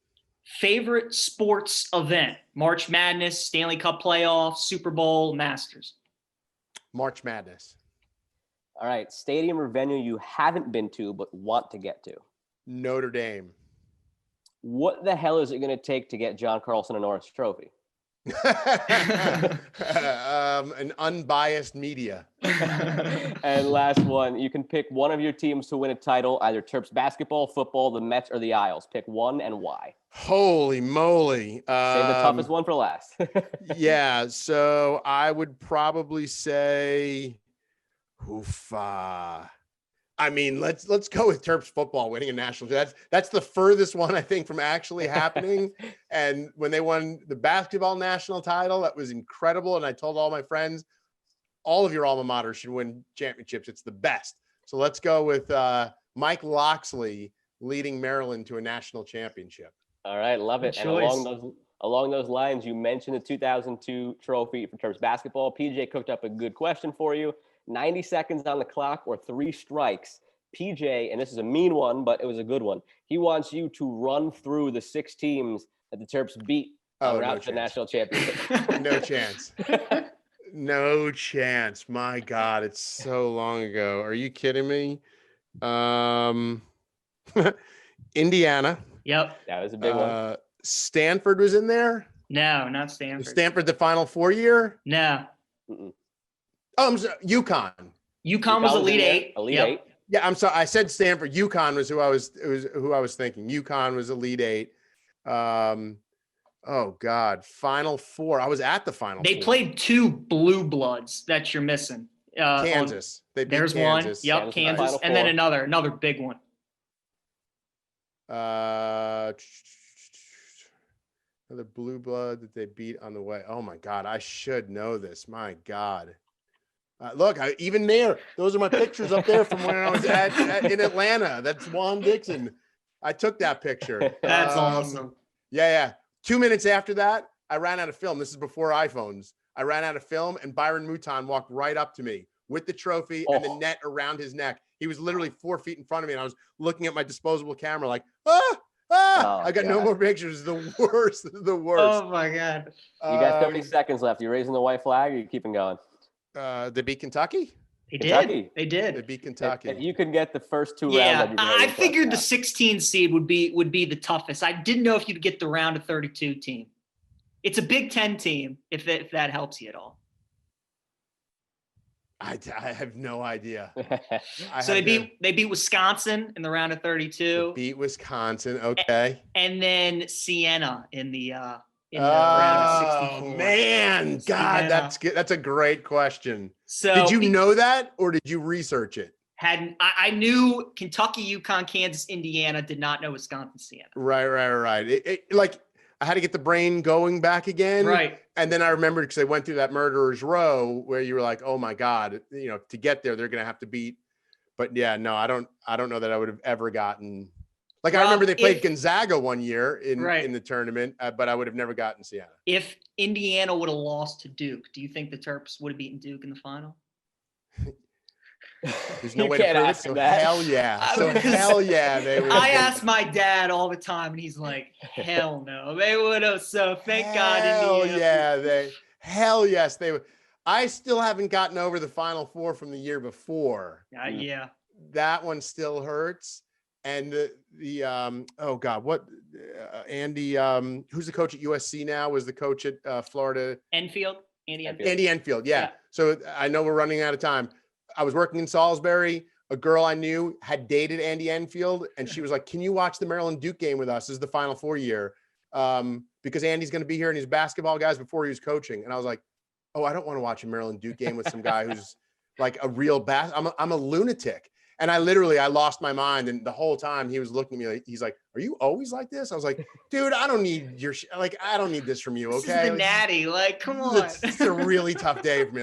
Favorite sports event? March Madness, Stanley Cup playoffs, Super Bowl, Masters. March Madness. All right. Stadium or venue you haven't been to but want to get to. Notre Dame. What the hell is it going to take to get John Carlson a Norris Trophy? An unbiased media. And last one, you can pick one of your teams to win a title, either Terps basketball, football, the Mets, or the Isles. Pick one and why. Holy moly. Save the toughest one for last. Yeah, so I would probably say I mean, let's go with Terps football winning a national. That's the furthest one I think from actually happening. And when they won the basketball national title, that was incredible. And I told all my friends, all of your alma mater should win championships. It's the best. So let's go with Mike Loxley leading Maryland to a national championship. All right, love it. Good And choice. along those lines, you mentioned the 2002 trophy for Terps basketball. PJ cooked up a good question for you. 90 seconds on the clock or 3 strikes. PJ, and this is a mean one, but it was a good one. He wants you to run through the 6 teams that the Terps beat on route to the national championship. No chance. No chance. My God, it's so long ago. Are you kidding me? Indiana. Yep. That was a big one. Stanford was in there. No, not Was Stanford. Stanford the Final Four year? No. Mm-mm. Oh, I'm sorry, UConn. UConn was in Elite there. 8. Elite Yep. 8. Yeah, I'm sorry. I said Stanford. UConn was who I was thinking. UConn was Elite 8. Oh God, Final Four. I was at the Final They Four. played 2 blue bloods that you're missing. Kansas. They beat There's Kansas. one. Yep, Kansas, Kansas. Final And then Four. another big one. Another blue blood that they beat on the way. Oh my God, I should know this. My God. Look, even there, those are my pictures up there from when I was in Atlanta. That's Juan Dixon. I took that picture. That's awesome. Yeah. 2 minutes after that, I ran out of film. This is before iPhones. I ran out of film, and Byron Mouton walked right up to me with the trophy and the net around his neck. He was literally 4 feet in front of me, and I was looking at my disposable camera like, I got no God. more pictures. The worst. Oh my God. You got 30 seconds left. You raising the white flag or you keeping going? They beat Kentucky? They Kentucky. did. They They did. beat Kentucky. If you could get the first 2 rounds, Yeah, I'd be very I impressed figured now. the 16 seed would be the toughest. I didn't know if you'd get the round of 32 team. It's a Big Ten team, if that helps you at all. I have no idea. So they beat Wisconsin in the round of 32, beat Wisconsin. Okay. and then Siena in the round of 64. Man, God, Siena. that's good. That's a great question. So Did you know that, or did you research it? I knew Kentucky, UConn, Kansas, Indiana. Did not know Wisconsin, Siena. Right. Like I had to get the brain going back again. Right. And then I remembered because I went through that murderer's row where you were like, oh my God, to get there, they're going to have to beat. But yeah, no, I don't know that I would have ever gotten. Like I remember they played Gonzaga one year in the tournament, but I would have never gotten Siena. If Indiana would have lost to Duke, do you think the Terps would have beaten Duke in the final? There's no You way to can't prove it. ask So that. hell yeah. So Because hell yeah, they would. I ask my dad all the time, and he's like, "Hell no, they would have." So thank God, Indiana. Hell yes, they would. I still haven't gotten over the Final Four from the year before. Yeah. That one still hurts. And oh God, what Andy? Who's the coach at USC now? Was the coach at Florida? Enfield, Andy Enfield. Andy Enfield. Yeah. So I know we're running out of time. I was working in Salisbury. A girl I knew had dated Andy Enfield, and she was like, "Can you watch the Maryland Duke game with us? This is the Final Four year, because Andy's going to be here and he's basketball guys before he was coaching." And I was like, "Oh, I don't want to watch a Maryland Duke game with some guy who's like a real I'm a lunatic." And I lost my mind. And the whole time he was looking at me, like, he's like, "Are you always like this?" I was like, "Dude, I don't need your I don't need this from you. This Okay, is the Like, natty. Like, come on. it's a really tough day for me.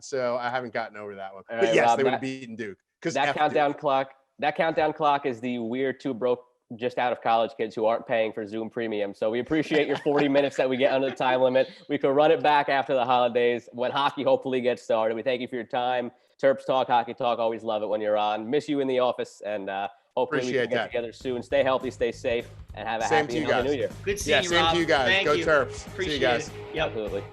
So I haven't gotten over that one. All But right, yes, Rob, they would have beaten Duke because that countdown clock is the weird two broke just out of college kids who aren't paying for Zoom Premium. So we appreciate your 40 minutes that we get under the time limit. We could run it back after the holidays when hockey hopefully gets started. We thank you for your time. Terps Talk, Hockey Talk, always love it when you're on. Miss you in the office, and hopefully we can get together soon. Stay healthy, stay safe, and have a happy and healthy New Year. Good seeing you, same Rob. to you guys. Thank Go you. Terps. Appreciate See you guys. it. Yep. Absolutely.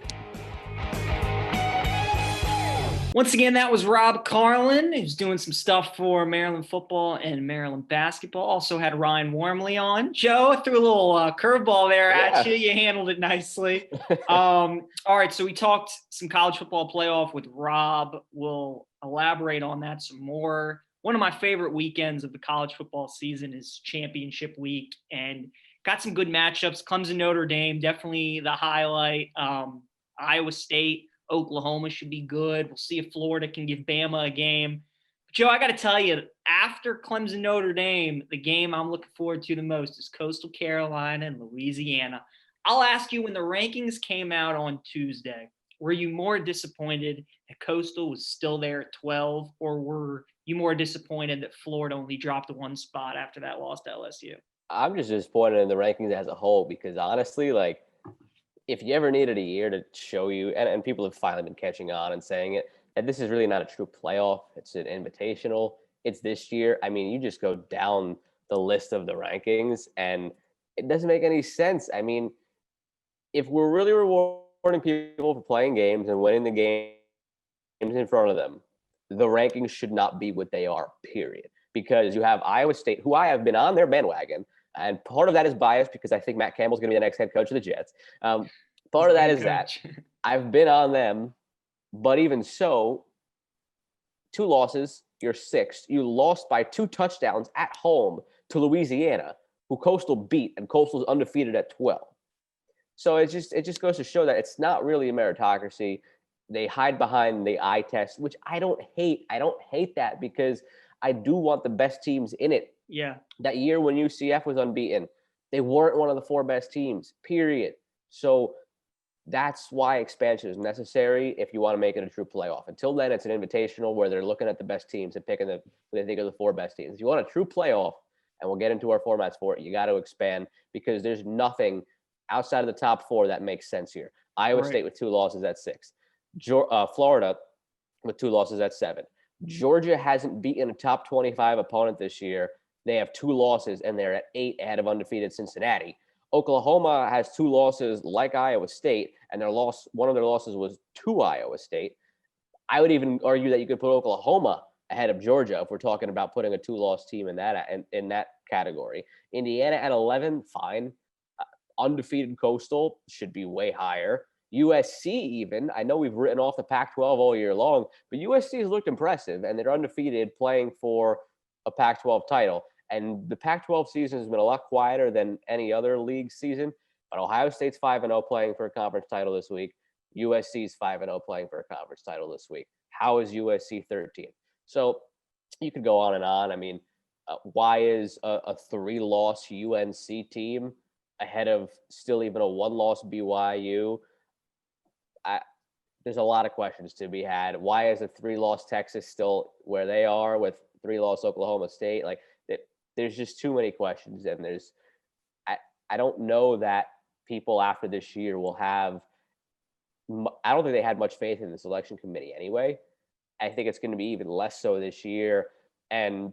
Once again, that was Rob Carlin, who's doing some stuff for Maryland football and Maryland basketball. Also had Ryan Wormeli on. Joe, I threw a little curveball there at you. You handled it nicely. All right, so we talked some college football playoff with Rob. We'll elaborate on that some more. One of my favorite weekends of the college football season is championship week, and got some good matchups. Clemson, Notre Dame, definitely the highlight. Iowa State, Oklahoma should be good. We'll see if Florida can give Bama a game. But Joe, I got to tell you, after Clemson, Notre Dame, the game I'm looking forward to the most is Coastal Carolina and Louisiana. I'll ask you, when the rankings came out on Tuesday, were you more disappointed that Coastal was still there at 12, or were you more disappointed that Florida only dropped one spot after that loss to LSU? I'm just disappointed in the rankings as a whole because honestly, like, if you ever needed a year to show you, and people have finally been catching on and saying it, that this is really not a true playoff, it's an invitational, it's this year. I mean, you just go down the list of the rankings and it doesn't make any sense. I mean, if we're really rewarding people for playing games and winning the games in front of them, the rankings should not be what they are, period. Because you have Iowa State, who I have been on their bandwagon, and part of that is biased because I think Matt Campbell's going to be the next head coach of the Jets. Part of that is that I've been on them, but even so, 2 losses, you're 6th. You lost by 2 touchdowns at home to Louisiana, who Coastal beat, and Coastal's undefeated at 12. So it just goes to show that it's not really a meritocracy. They hide behind the eye test, which I don't hate. I don't hate that because I do want the best teams in it. Yeah. That year when UCF was unbeaten, they weren't one of the 4 best teams, period. So that's why expansion is necessary if you want to make it a true playoff. Until then, it's an invitational where they're looking at the best teams and picking what they think are the 4 best teams. If you want a true playoff, and we'll get into our formats for it, you got to expand because there's nothing outside of the top 4 that makes sense here. Iowa State with 2 losses at 6. Florida with 2 losses at 7. Georgia hasn't beaten a top 25 opponent this year. They have 2 losses, and they're at 8 ahead of undefeated Cincinnati. Oklahoma has 2 losses like Iowa State, and one of their losses was to Iowa State. I would even argue that you could put Oklahoma ahead of Georgia if we're talking about putting a 2-loss team in that category. Indiana at 11, fine. Undefeated Coastal should be way higher. USC even, I know we've written off the Pac-12 all year long, but USC has looked impressive, and they're undefeated playing for a Pac-12 title. And the Pac-12 season has been a lot quieter than any other league season, but Ohio State's 5-0 playing for a conference title this week. USC's 5-0 playing for a conference title this week. How is USC 13? So you could go on and on. I mean, why is a 3-loss UNC team ahead of still even a 1-loss BYU? There's a lot of questions to be had. Why is a 3-loss Texas still where they are with 3-loss Oklahoma State? Like, there's just too many questions, and I don't know that people after this year will have. I don't think they had much faith in the selection committee anyway. I think it's going to be even less so this year, and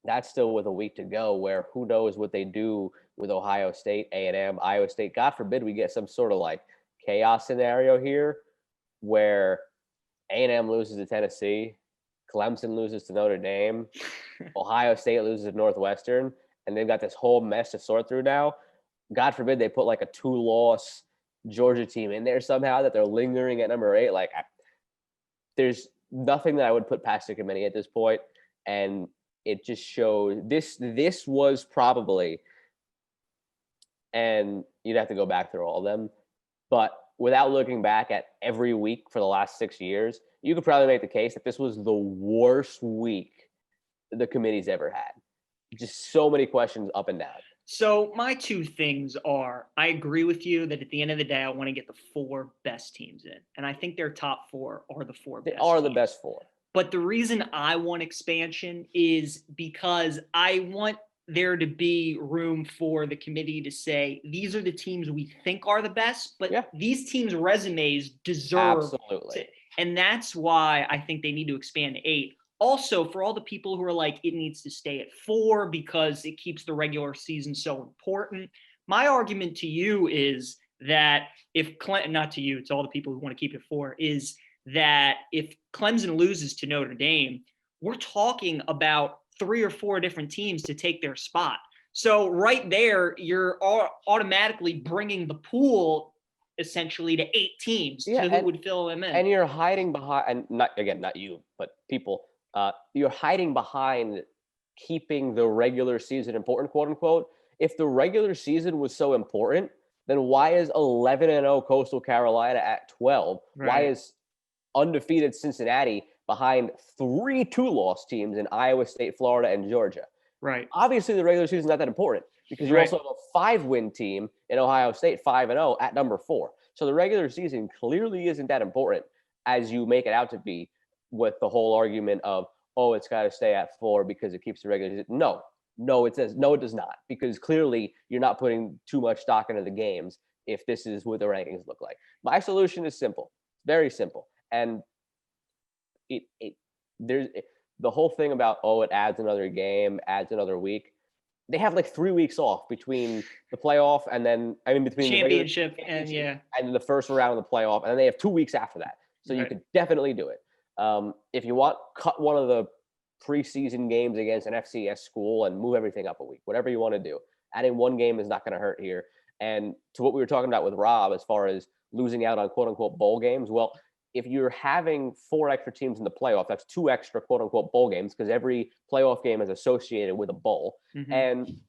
that's still with a week to go. Where who knows what they do with Ohio State, A&M, Iowa State. God forbid we get some sort of like chaos scenario here where A&M loses to Tennessee, Clemson loses to Notre Dame, Ohio State loses to Northwestern, and they've got this whole mess to sort through now. God forbid they put like a 2-loss Georgia team in there somehow that they're lingering at number 8. Like, there's nothing that I would put past the committee at this point, and it just shows this was probably, and you'd have to go back through all of them, but without looking back at every week for the last 6 years, you could probably make the case that this was the worst week the committee's ever had. Just so many questions up and down. So my two things are, I agree with you that at the end of the day, I want to get the 4 best teams in. And I think their top 4 are the 4 They best are the teams. best 4. But the reason I want expansion is because I want there to be room for the committee to say, these are the teams we think are the best, but these teams' resumes deserve Absolutely. and that's why I think they need to expand to 8. Also, for all the people who are like, it needs to stay at 4 because it keeps the regular season so important. My argument to you is that if Clemson, not to you, it's all the people who want to keep it 4, is that if Clemson loses to Notre Dame, we're talking about 3 or 4 different teams to take their spot. So right there, you're automatically bringing the pool essentially to 8 teams to who would fill them in. And you're hiding behind, and not you, but people, you're hiding behind keeping the regular season important, quote unquote. If the regular season was so important, then why is 11-0 Coastal Carolina at 12? Right. Why is undefeated Cincinnati behind 3 2-loss teams in Iowa State, Florida, and Georgia? Right. Obviously, the regular season is not that important because you also have a 5-win team in Ohio State, 5-0 at number 4. So the regular season clearly isn't that important as you make it out to be, with the whole argument of, oh, it's got to stay at 4 because it keeps the regular season. No, it does not, because clearly you're not putting too much stock into the games if this is what the rankings look like. My solution is simple, very simple, and there's the whole thing about, oh, it adds another game, adds another week. They have like 3 weeks off between the playoff and then, between championship and the first round of the playoff, and then they have 2 weeks after that. So you could definitely do it. If you want, cut one of the preseason games against an FCS school and move everything up a week, whatever you want to do. Adding 1 game is not going to hurt here. And to what we were talking about with Rob, as far as losing out on quote unquote bowl games, well, if you're having 4 extra teams in the playoff, that's 2 extra quote unquote bowl games, because every playoff game is associated with a bowl. Mm-hmm. And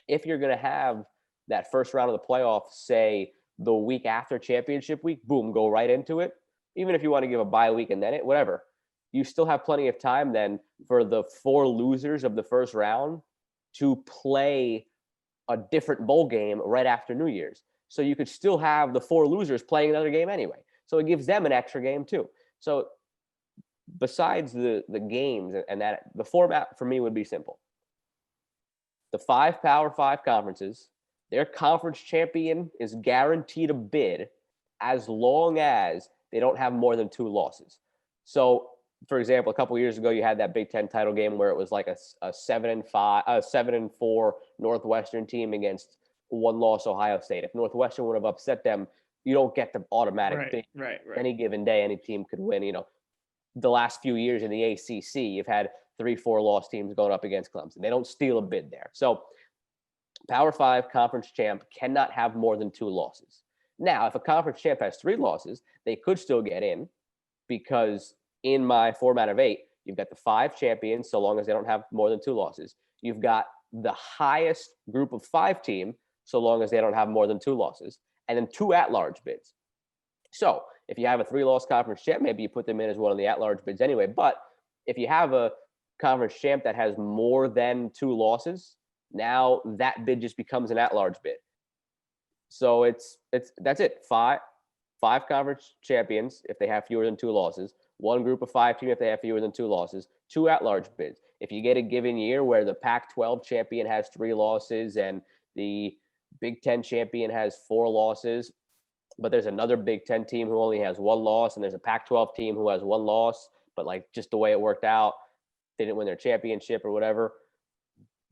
if you're going to have that first round of the playoff, say the week after championship week, boom, go right into it. Even if you want to give a bye week and then whatever, you still have plenty of time then for the 4 losers of the first round to play a different bowl game right after New Year's. So you could still have the 4 losers playing another game anyway. So it gives them an extra game too. So besides the games and that, the format for me would be simple. The 5 Power 5 conferences, their conference champion is guaranteed a bid as long as they don't have more than 2 losses. So, for example, a couple of years ago, you had that Big Ten title game where it was like a 7-4 Northwestern team against 1-loss Ohio State. If Northwestern would have upset them, you don't get the automatic bid. Right. Any given day, any team could win. The last few years in the ACC, you've had 3-4 loss teams going up against Clemson. They don't steal a bid there. So Power 5 conference champ cannot have more than 2 losses. Now, if a conference champ has 3 losses, they could still get in, because in my format of 8, you've got the 5 champions, so long as they don't have more than 2 losses. You've got the highest group of 5 team, so long as they don't have more than 2 losses, and then 2 at-large bids. So if you have a 3-loss conference champ, maybe you put them in as one of the at-large bids anyway. But if you have a conference champ that has more than 2 losses, now that bid just becomes an at-large bid. So that's it. 5 conference champions if they have fewer than 2 losses. 1 group of 5 team if they have fewer than 2 losses. 2 at-large bids. If you get a given year where the Pac-12 champion has 3 losses and the Big Ten champion has 4 losses, but there's another Big Ten team who only has 1 loss, and there's a Pac-12 team who has 1 loss, but like just the way it worked out, they didn't win their championship or whatever,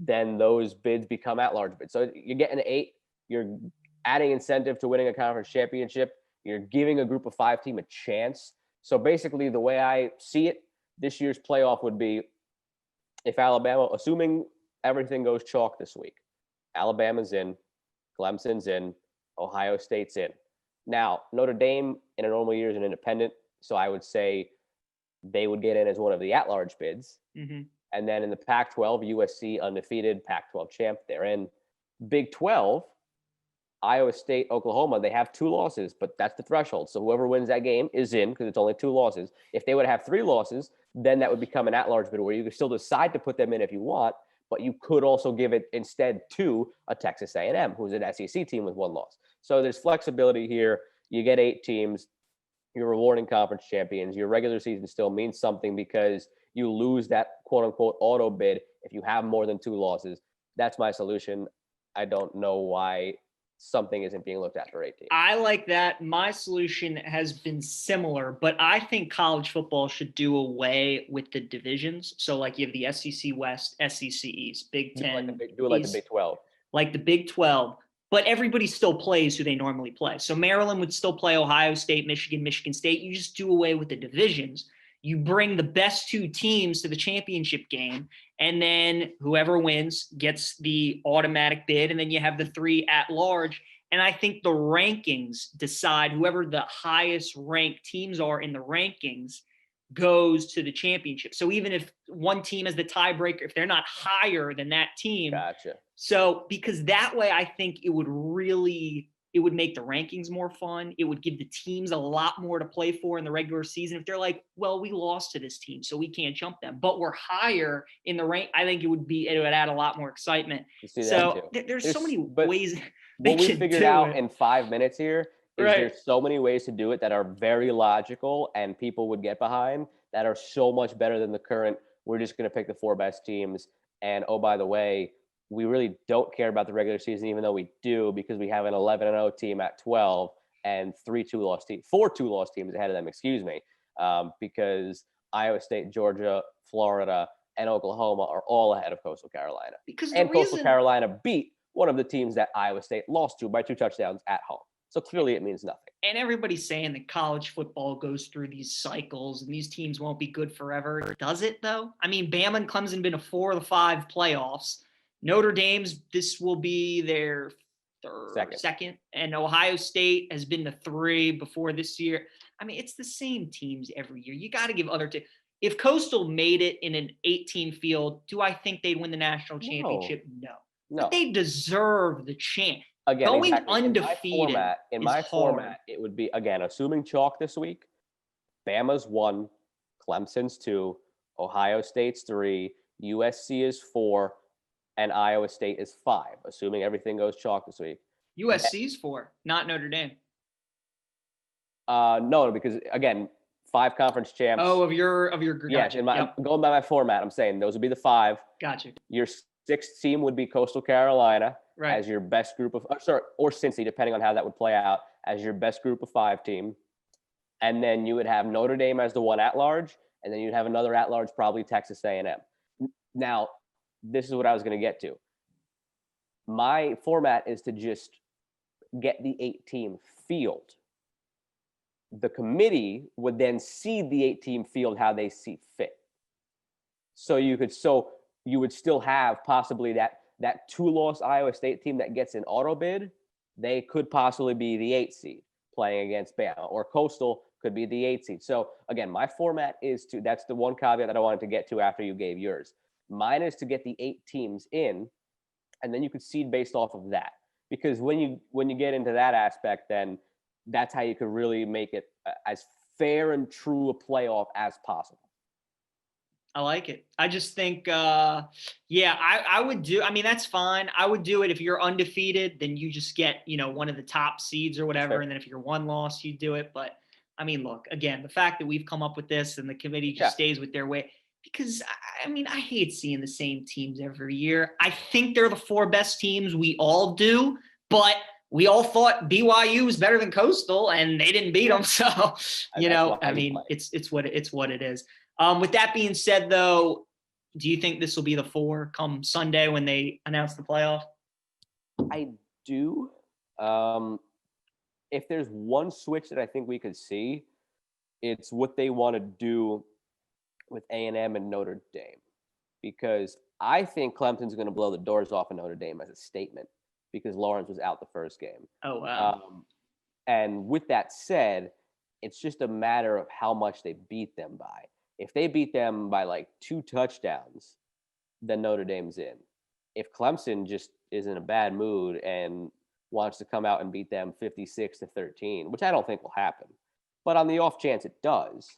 then those bids become at-large bids. So you're getting 8, you're adding incentive to winning a conference championship, you're giving a group of 5 team a chance. So basically the way I see it, this year's playoff would be, if Alabama, assuming everything goes chalk this week, Alabama's in, Clemson's in, Ohio State's in. Now, Notre Dame in a normal year is an independent, so I would say they would get in as one of the at-large bids. Mm-hmm. And then in the Pac-12, USC undefeated, Pac-12 champ, they're in. Big 12, Iowa State, Oklahoma, they have 2 losses, but that's the threshold. So whoever wins that game is in because it's only 2 losses. If they would have 3 losses, then that would become an at-large bid where you could still decide to put them in if you want, but you could also give it instead to a Texas A&M, who's an SEC team with 1 loss. So there's flexibility here. You get 8 teams. You're rewarding conference champions. Your regular season still means something because you lose that quote-unquote auto bid if you have more than 2 losses. That's my solution. I don't know why something isn't being looked at for 18. I like that. My solution has been similar, but I think college football should do away with the divisions. So like you have the SEC West, SEC East, Big Ten, Do it like the Big 12. like the Big 12, but everybody still plays who they normally play. So Maryland would still play Ohio State, Michigan, Michigan State. You just do away with the divisions. You bring the best 2 teams to the championship game, and then whoever wins gets the automatic bid, and then you have the 3 at large. And I think the rankings decide whoever the highest ranked teams are in the rankings goes to the championship. So even if one team is the tiebreaker, if they're not higher than that team. Gotcha. So because that way I think it would make the rankings more fun. It would give the teams a lot more to play for in the regular season. If they're like, well, we lost to this team, so we can't jump them, but we're higher in the rank, I think it would add a lot more excitement. So there's so many ways. What we figured out in 5 minutes here is there's so many ways to do it that are very logical and people would get behind that are so much better than the current. We're just going to pick the 4 best teams. And oh, by the way, we really don't care about the regular season, even though we do, because we have an 11-0 team at 12 and 4 2-loss teams ahead of them, because Iowa State, Georgia, Florida, and Oklahoma are all ahead of Coastal Carolina. Coastal Carolina beat one of the teams that Iowa State lost to by 2 touchdowns at home. So clearly it means nothing. And everybody's saying that college football goes through these cycles and these teams won't be good forever. Does it, though? I mean, Bama and Clemson been to 4 of the 5 playoffs. Notre Dame's, this will be their second. And Ohio State has been to 3 before this year. I mean, it's the same teams every year. You got to give other teams. If Coastal made it in an 18 field, do I think they'd win the national championship? No. But they deserve the chance. Again, going undefeated. In my format, it would be, again, assuming chalk this week, Bama's 1, Clemson's 2, Ohio State's 3, USC is 4, and Iowa State is 5, assuming everything goes chalk this week. USC's 4, not Notre Dame. No, because again, 5 conference champs. Oh, of your gotcha. Going by my format, I'm saying those would be the 5. Gotcha. Your 6th team would be Coastal Carolina as your best group of, or Cincy, depending on how that would play out, as your best group of 5 team. And then you would have Notre Dame as the 1 at large, and then you'd have another at large, probably Texas A&M. Now, this is what I was going to get to. My format is to just get the 8-team field. The committee would then seed the 8-team field how they see fit. So you would still have possibly that 2-loss Iowa State team that gets an auto bid. They could possibly be the 8 seed playing against Bama, or Coastal could be the 8 seed. So again, my format is that's the one caveat that I wanted to get to after you gave yours. Mine is to get the 8 teams in, and then you could seed based off of that. Because when you get into that aspect, then that's how you could really make it as fair and true a playoff as possible. I like it. I just think, I would do. I mean, that's fine. I would do it if you're undefeated, then you just get, one of the top seeds or whatever. And then if you're 1 loss, you do it. But I mean, look, again, the fact that we've come up with this and the committee just stays with their way, because I mean, I hate seeing the same teams every year. I think they're the 4 best teams. We all do, but we all thought BYU was better than Coastal, and they didn't beat them. So, I mean, it's what it is. With that being said, though, do you think this will be the 4 come Sunday when they announce the playoff? I do. If there's one switch that I think we could see, it's what they want to do with A&M and Notre Dame, because I think Clemson's going to blow the doors off of Notre Dame as a statement, because Lawrence was out the first game. Oh, wow. And with that said, it's just a matter of how much they beat them by. If they beat them by like 2 touchdowns, then Notre Dame's in. If Clemson just is in a bad mood and wants to come out and beat them 56-13, which I don't think will happen. But on the off chance it does,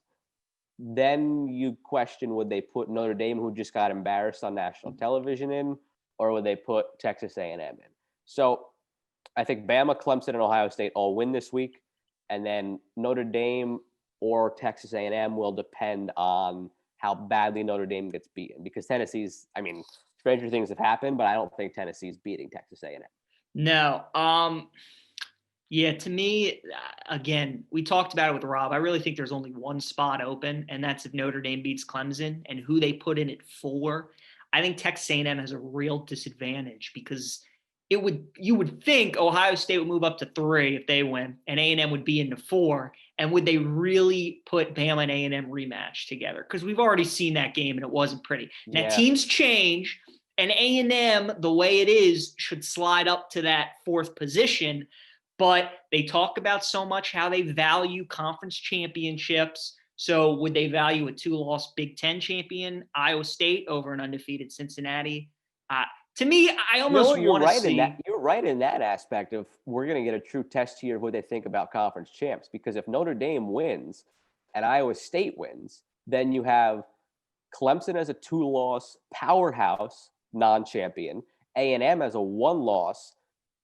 then you question, would they put Notre Dame, who just got embarrassed on national television, in, or would they put Texas A&M in? So I think Bama, Clemson, and Ohio State all win this week, and then Notre Dame or Texas A&M will depend on how badly Notre Dame gets beaten, because Tennessee's, I mean, stranger things have happened, but I don't think Tennessee's beating Texas A&M. No. Yeah, to me, again, we talked about it with Rob. I really think there's only one spot open, and that's if Notre Dame beats Clemson, and who they put in at 4. I think Texas A&M has a real disadvantage, because you would think Ohio State would move up to 3 if they win, and A&M would be into 4. And would they really put Bama and A&M rematch together? Because we've already seen that game, and it wasn't pretty. Now, Yeah. teams change, and A&M, the way it is, should slide up to that 4th position. But they talk about so much how they value conference championships. So would they value a 2-loss Big Ten champion, Iowa State, over an undefeated Cincinnati? To me, I almost want to see. You're right in that aspect of, we're going to get a true test here of what they think about conference champs. Because if Notre Dame wins and Iowa State wins, then you have Clemson as a 2-loss powerhouse non-champion, A&M as a 1-loss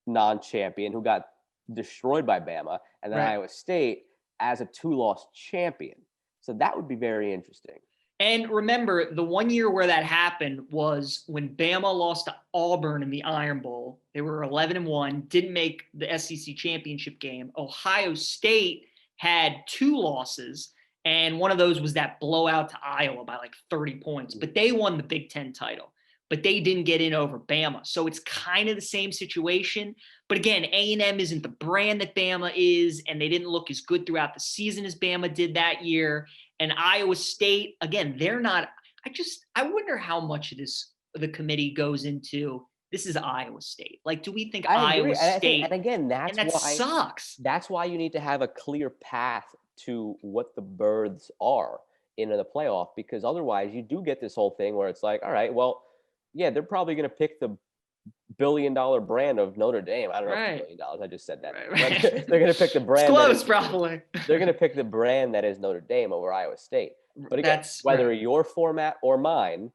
non-champion who got destroyed by Bama, and then Iowa State as a 2-loss champion. So that would be very interesting. And remember, the one year where that happened was when Bama lost to Auburn in the Iron Bowl. They were 11-1, didn't make the SEC championship game. Ohio State had 2 losses, and one of those was that blowout to Iowa by like 30 points. But they won the Big Ten title, but they didn't get in over Bama. So it's kind of the same situation. But again, A&M isn't the brand that Bama is, and they didn't look as good throughout the season as Bama did that year. And Iowa State, again, they're not – I wonder how much of this the committee goes into, this is Iowa State. Like, do we think Iowa State – and again, that sucks. That's why you need to have a clear path to what the berths are into the playoff, because otherwise you do get this whole thing where it's like, all right, well, yeah, they're probably going to pick the billion-dollar brand of Notre Dame. I don't know if it's $1 billion. I just said that. Right. They're going to pick the brand. It's close, probably. They're going to pick the brand that is Notre Dame over Iowa State. But again, whether your format or mine,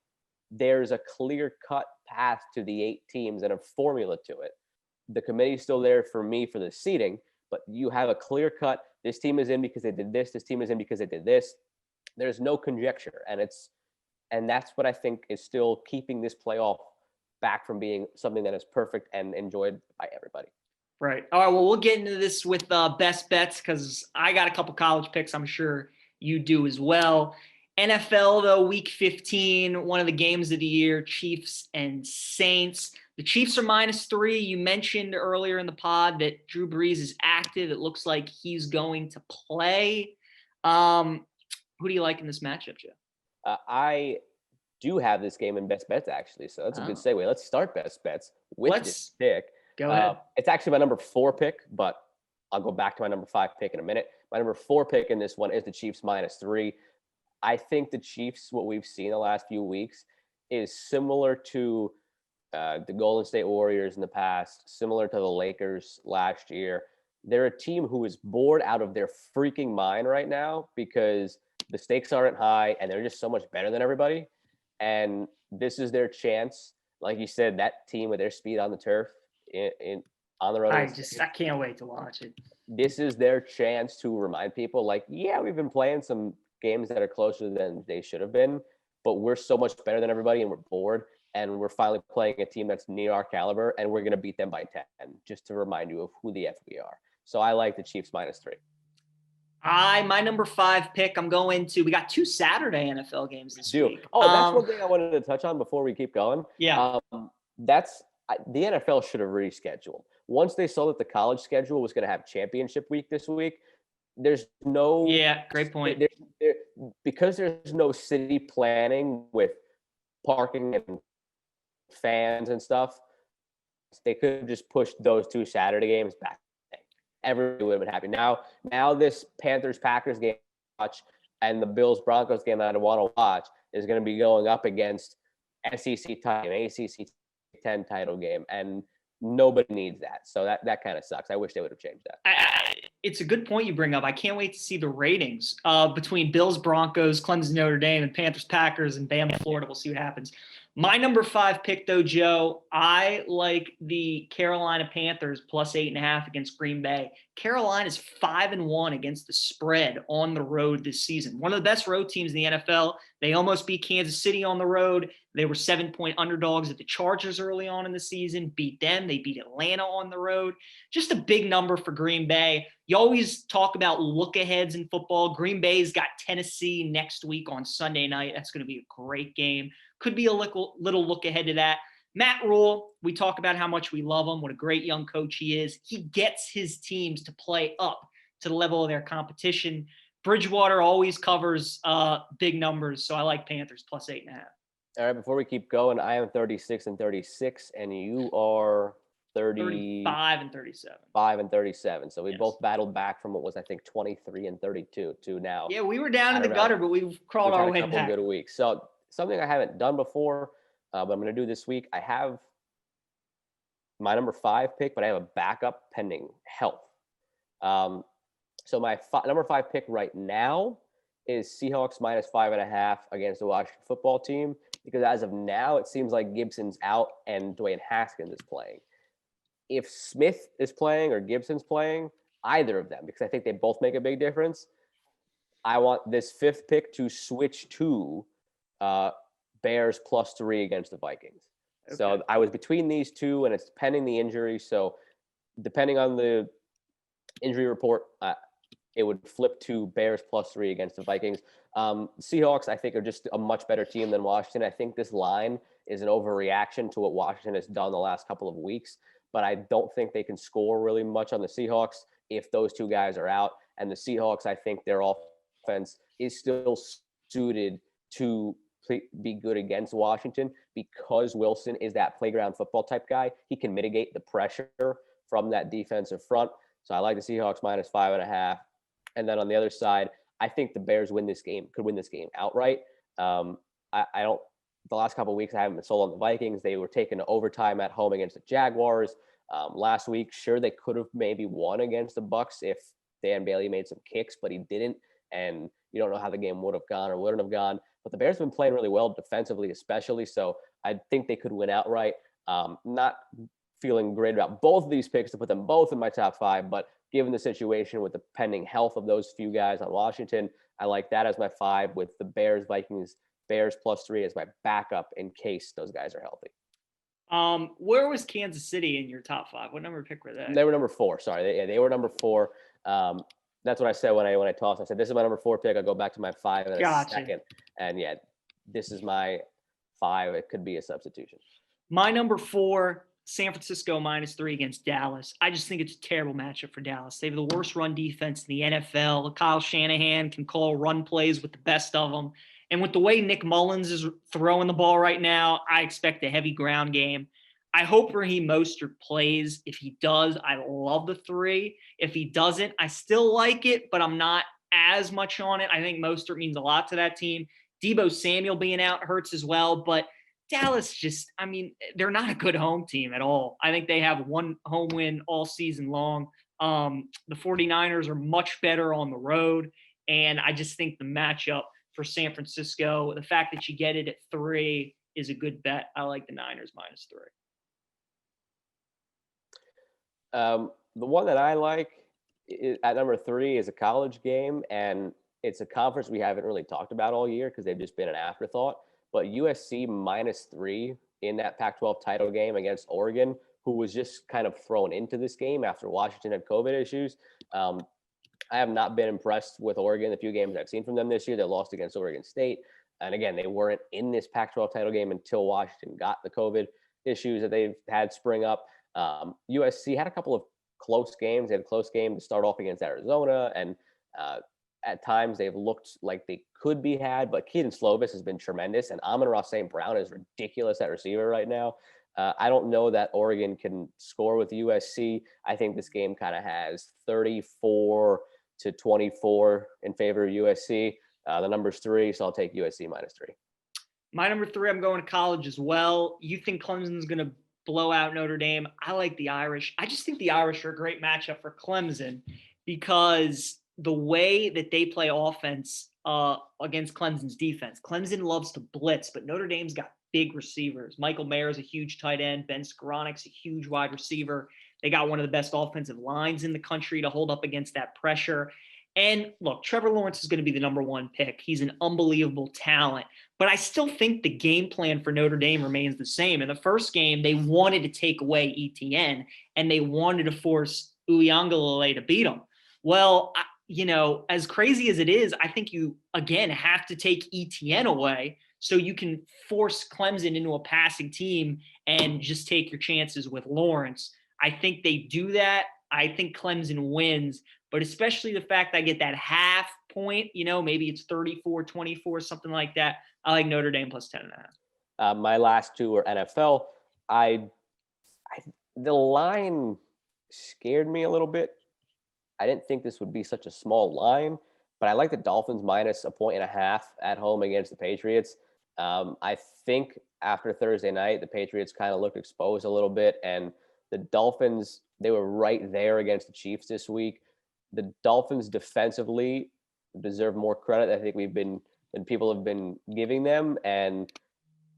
there's a clear-cut path to the 8 teams and a formula to it. The committee's still there for me for the seeding, but you have a clear-cut, this team is in because they did this team is in because they did this. There's no conjecture, and that's what I think is still keeping this playoff back from being something that is perfect and enjoyed by everybody. Right. All right. Well, we'll get into this with best bets, because I got a couple college picks. I'm sure you do as well. NFL, though, week 15, one of the games of the year, Chiefs and Saints. The Chiefs are -3. You mentioned earlier in the pod that Drew Brees is active. It looks like he's going to play. Who do you like in this matchup, Joe? I do have this game in best bets, actually, so that's a good segue. Let's start best bets with this pick. Go ahead. It's actually my number 4 pick, but I'll go back to my number 5 pick in a minute. My number 4 pick in this one is the Chiefs -3. I think the Chiefs, what we've seen the last few weeks, is similar to the Golden State Warriors in the past, similar to the Lakers last year. They're a team who is bored out of their freaking mind right now because the stakes aren't high and they're just so much better than everybody. And this is their chance. Like you said, that team with their speed on the turf on the road. I can't wait to watch it. This is their chance to remind people, like, yeah, we've been playing some games that are closer than they should have been, but we're so much better than everybody and we're bored. And we're finally playing a team that's near our caliber, and we're going to beat them by 10, just to remind you of who the F we are. So I like the Chiefs -3. My number 5 pick, we got 2 Saturday NFL games this week. Oh, that's one thing I wanted to touch on before we keep going. Yeah. The NFL should have rescheduled. Once they saw that the college schedule was going to have championship week this week, there's no. Yeah, great point. Because there's no city planning with parking and fans and stuff, they could have just pushed those 2 Saturday games back. Everybody would have been happy. Now this Panthers-Packers game to watch and the Bills-Broncos game that I want to watch is going to be going up against SEC title, ACC 10 title game. And nobody needs that. So that kind of sucks. I wish they would have changed that. It's a good point you bring up. I can't wait to see the ratings between Bills, Broncos, Clemson, Notre Dame, and Panthers, Packers, and Bama, Florida. We'll see what happens. My number 5 pick, though, Joe, I like the Carolina Panthers plus 8.5 against Green Bay. Carolina's 5-1 against the spread on the road this season. One of the best road teams in the NFL. They almost beat Kansas City on the road. They were 7-point underdogs at the Chargers early on in the season, beat them. They beat Atlanta on the road. Just a big number for Green Bay. You always talk about look-aheads in football. Green Bay's got Tennessee next week on Sunday night. That's going to be a great game. Could be a little look ahead to that. Matt Rule, we talk about how much we love him, what a great young coach he is. He gets his teams to play up to the level of their competition. Bridgewater always covers big numbers, so I like Panthers plus 8.5. All right, before we keep going, I am 36-36, and you are 35 and 37. 5 and 37. So we Yes. both battled back from what was, I think, 23 and 32 to now. Yeah, we were down in the around- gutter, but we've crawled We've had our a way couple back. good weeks. So something I haven't done before, but I'm going to do this week. I have my number 5 pick, but I have a backup pending health. So my number 5 pick right now is Seahawks minus 5.5 against the Washington football team, because as of now, it seems like Gibson's out and Dwayne Haskins is playing. If Smith is playing or Gibson's playing, either of them, because I think they both make a big difference, I want this 5th pick to switch to Bears plus 3 against the Vikings. Okay. So I was between these two, and it's pending the injury. So depending on the injury report, it would flip to Bears plus 3 against the Vikings. Seahawks, I think, are just a much better team than Washington. I think this line is an overreaction to what Washington has done the last couple of weeks, but I don't think they can score really much on the Seahawks if those two guys are out. And the Seahawks, I think their offense is still suited to be good against Washington because Wilson is that playground football type guy. He can mitigate the pressure from that defensive front. So I like the Seahawks minus 5.5. And then on the other side, I think the Bears could win this game outright. The last couple of weeks, I haven't been sold on the Vikings. They were taken to overtime at home against the Jaguars. Last week, sure, they could have maybe won against the Bucs if Dan Bailey made some kicks, but he didn't. And you don't know how the game would have gone or wouldn't have gone. But the Bears have been playing really well defensively, especially. So I think they could win outright. Not feeling great about both of these picks to put them both in my top 5, but given the situation with the pending health of those few guys on Washington, I like that as my 5 with the Bears, Vikings, Bears plus 3 as my backup in case those guys are healthy. Where was Kansas City in your top 5? What number pick were they? They were number 4. Sorry. They were number 4. That's what I said when I tossed. I said, this is my number 4 pick. I'll go back to my 5 in a second. And yeah, this is my 5. It could be a substitution. My number 4, San Francisco minus 3 against Dallas. I just think it's a terrible matchup for Dallas. They have the worst run defense in the NFL. Kyle Shanahan can call run plays with the best of them. And with the way Nick Mullins is throwing the ball right now, I expect a heavy ground game. I hope Raheem Mostert plays. If he does, I love the 3. If he doesn't, I still like it, but I'm not as much on it. I think Mostert means a lot to that team. Deebo Samuel being out hurts as well, but Dallas they're not a good home team at all. I think they have one home win all season long. The 49ers are much better on the road, and I just think the matchup for San Francisco, the fact that you get it at 3 is a good bet. I like the Niners minus 3. The one that I like at number 3 is a college game, and it's a conference we haven't really talked about all year because they've just been an afterthought. But USC minus 3 in that Pac-12 title game against Oregon, who was just kind of thrown into this game after Washington had COVID issues. I have not been impressed with Oregon. The few games I've seen from them this year, they lost against Oregon State. And again, they weren't in this Pac-12 title game until Washington got the COVID issues that they've had spring up. USC had a couple of close games. They had a close game to start off against Arizona, and at times they've looked like they could be had, but Keaton Slovis has been tremendous, and Amon-Ra St. Brown is ridiculous at receiver right now. I don't know that Oregon can score with USC. I think this game kind of has 34-24 in favor of USC. The number's 3, so I'll take USC minus 3. My number 3, I'm going to college as well. You think Clemson's going to blow out Notre Dame. I like the Irish. I just think the Irish are a great matchup for Clemson because the way that they play offense against Clemson's defense. Clemson loves to blitz, but Notre Dame's got big receivers. Michael Mayer is a huge tight end. Ben Skoronek's a huge wide receiver. They got one of the best offensive lines in the country to hold up against that pressure. And look, Trevor Lawrence is going to be the number one pick. He's an unbelievable talent. But I still think the game plan for Notre Dame remains the same. In the first game, they wanted to take away ETN, and they wanted to force Uiagalelei to beat him. Well, as crazy as it is, I think you, again, have to take ETN away so you can force Clemson into a passing team and just take your chances with Lawrence. I think they do that. I think Clemson wins, but especially the fact I get that half point, maybe it's 34-24, something like that. I like Notre Dame plus 10.5. My last two were NFL. The line scared me a little bit. I didn't think this would be such a small line, but I like the Dolphins minus 1.5 at home against the Patriots. I think after Thursday night, the Patriots kind of looked exposed a little bit, and the Dolphins, they were right there against the Chiefs this week. The Dolphins defensively deserve more credit. I think people have been giving them, and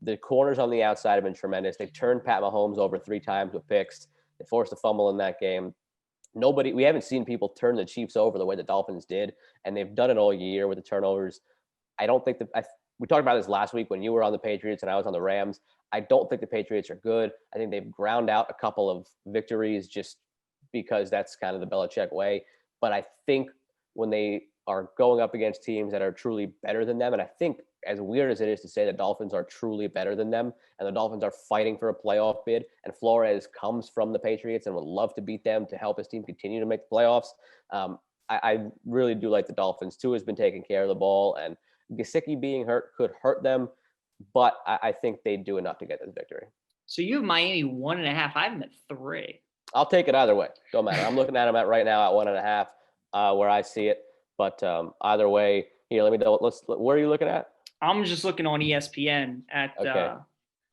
the corners on the outside have been tremendous. They turned Pat Mahomes over 3 times with picks. They forced a fumble in that game. We haven't seen people turn the Chiefs over the way the Dolphins did, and they've done it all year with the turnovers. I don't think we talked about this last week when you were on the Patriots and I was on the Rams. I don't think the Patriots are good. I think they've ground out a couple of victories just because that's kind of the Belichick way. But I think when they are going up against teams that are truly better than them, and I think as weird as it is to say the Dolphins are truly better than them, and the Dolphins are fighting for a playoff bid, and Flores comes from the Patriots and would love to beat them to help his team continue to make the playoffs. I really do like the Dolphins. Tua has been taking care of the ball, and Gesicki being hurt could hurt them, but I think they do enough to get this victory. So you have Miami 1.5. I have them at 3. I'll take it either way. Don't matter. I'm looking at them right now at 1.5, where I see it. But either way, here, let me know. Where are you looking at? I'm just looking on ESPN at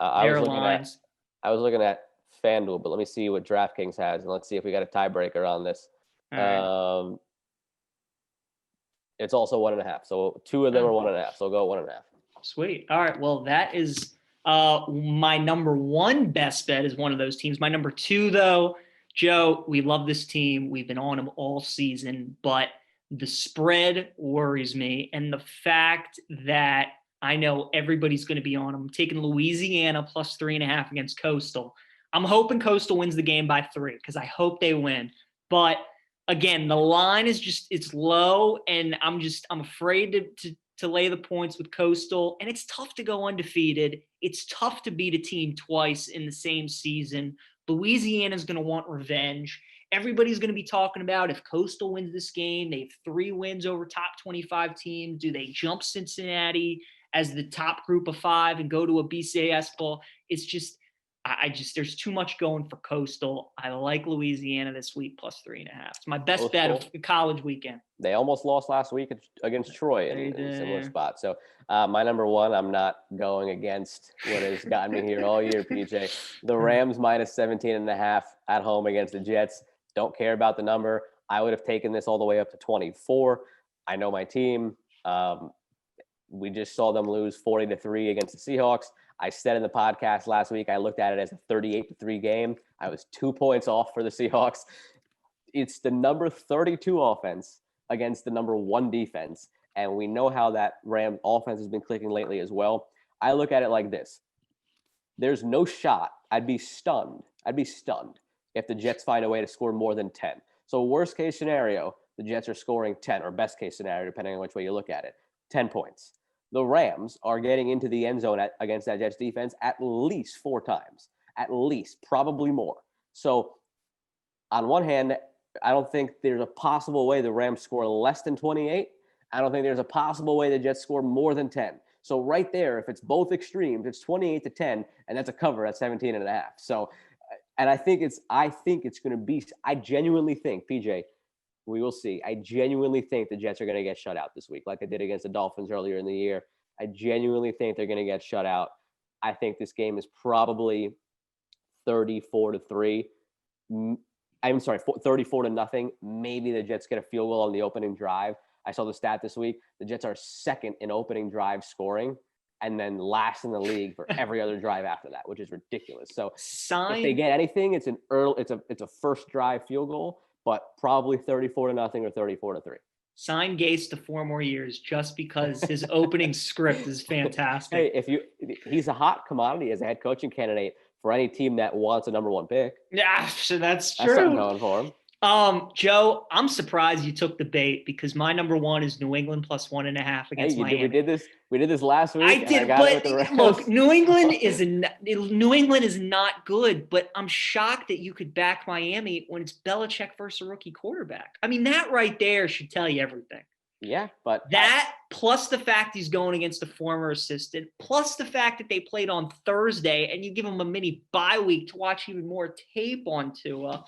Airlines. I was looking at FanDuel, but let me see what DraftKings has, and let's see if we got a tiebreaker on this. Right. It's also 1.5. So 2 of them are 1.5. So go 1.5. Sweet. All right. Well, that is my number 1 best bet is one of those teams. My number 2, though, Joe, we love this team. We've been on them all season, but the spread worries me. And the fact that I know everybody's going to be on them. I'm taking Louisiana plus 3.5 against Coastal. I'm hoping Coastal wins the game by 3 because I hope they win. But again, the line is it's low, and I'm afraid to lay the points with Coastal. And it's tough to go undefeated. It's tough to beat a team twice in the same season. Louisiana's going to want revenge. Everybody's going to be talking about if Coastal wins this game, they have 3 wins over top 25 teams. Do they jump Cincinnati as the top group of 5 and go to a BCAS bowl? It's just, there's too much going for Coastal. I like Louisiana this week plus 3.5. It's my best bet of the college weekend. They almost lost last week against Troy in a similar spot. So my number 1, I'm not going against what has gotten me here all year, PJ. The Rams minus 17.5 at home against the Jets. Don't care about the number. I would have taken this all the way up to 24. I know my team. We just saw them lose 40-3 against the Seahawks. I said in the podcast last week, I looked at it as a 38-3 game. I was 2 points off for the Seahawks. It's the number 32 offense against the number 1 defense. And we know how that Ram offense has been clicking lately as well. I look at it like this. There's no shot. I'd be stunned if the Jets find a way to score more than 10. So worst case scenario, the Jets are scoring 10, or best case scenario, depending on which way you look at it, 10 points. The Rams are getting into the end zone against that Jets defense at least 4 times, at least, probably more. So on one hand, I don't think there's a possible way the Rams score less than 28. I don't think there's a possible way the Jets score more than 10. So right there, if it's both extremes, it's 28-10, and that's a cover at 17.5. So, and I think it's going to be, I genuinely think, PJ, we will see. I genuinely think the Jets are going to get shut out this week, like they did against the Dolphins earlier in the year. I genuinely think they're going to get shut out. I think this game is probably 34-3. I'm sorry, 34-0. Maybe the Jets get a field goal on the opening drive. I saw the stat this week. The Jets are second in opening drive scoring, and then last in the league for every other drive after that, which is ridiculous. So if they get anything, it's a first drive field goal, but probably 34-0 or 34-3. Sign Gase to 4 more years just because his opening script is fantastic. Hey, he's a hot commodity as a head coaching candidate for any team that wants a number 1 pick. Yeah, so that's true. That's something going for him. Joe, I'm surprised you took the bait because my number 1 is New England plus 1.5 against Miami. We did this last week. I did, but look, New England is not good. But I'm shocked that you could back Miami when it's Belichick versus a rookie quarterback. I mean, that right there should tell you everything. Yeah, but that plus the fact he's going against a former assistant, plus the fact that they played on Thursday and you give him a mini bye week to watch even more tape on Tua.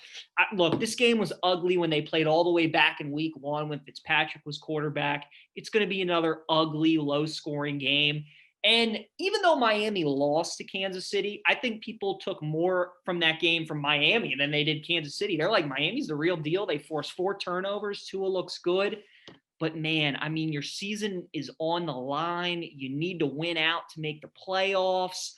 Look, this game was ugly when they played all the way back in week 1 when Fitzpatrick was quarterback. It's going to be another ugly, low-scoring game. And even though Miami lost to Kansas City, I think people took more from that game from Miami than they did Kansas City. They're like, Miami's the real deal. They forced 4 turnovers. Tua looks good. But, man, I mean, your season is on the line. You need to win out to make the playoffs.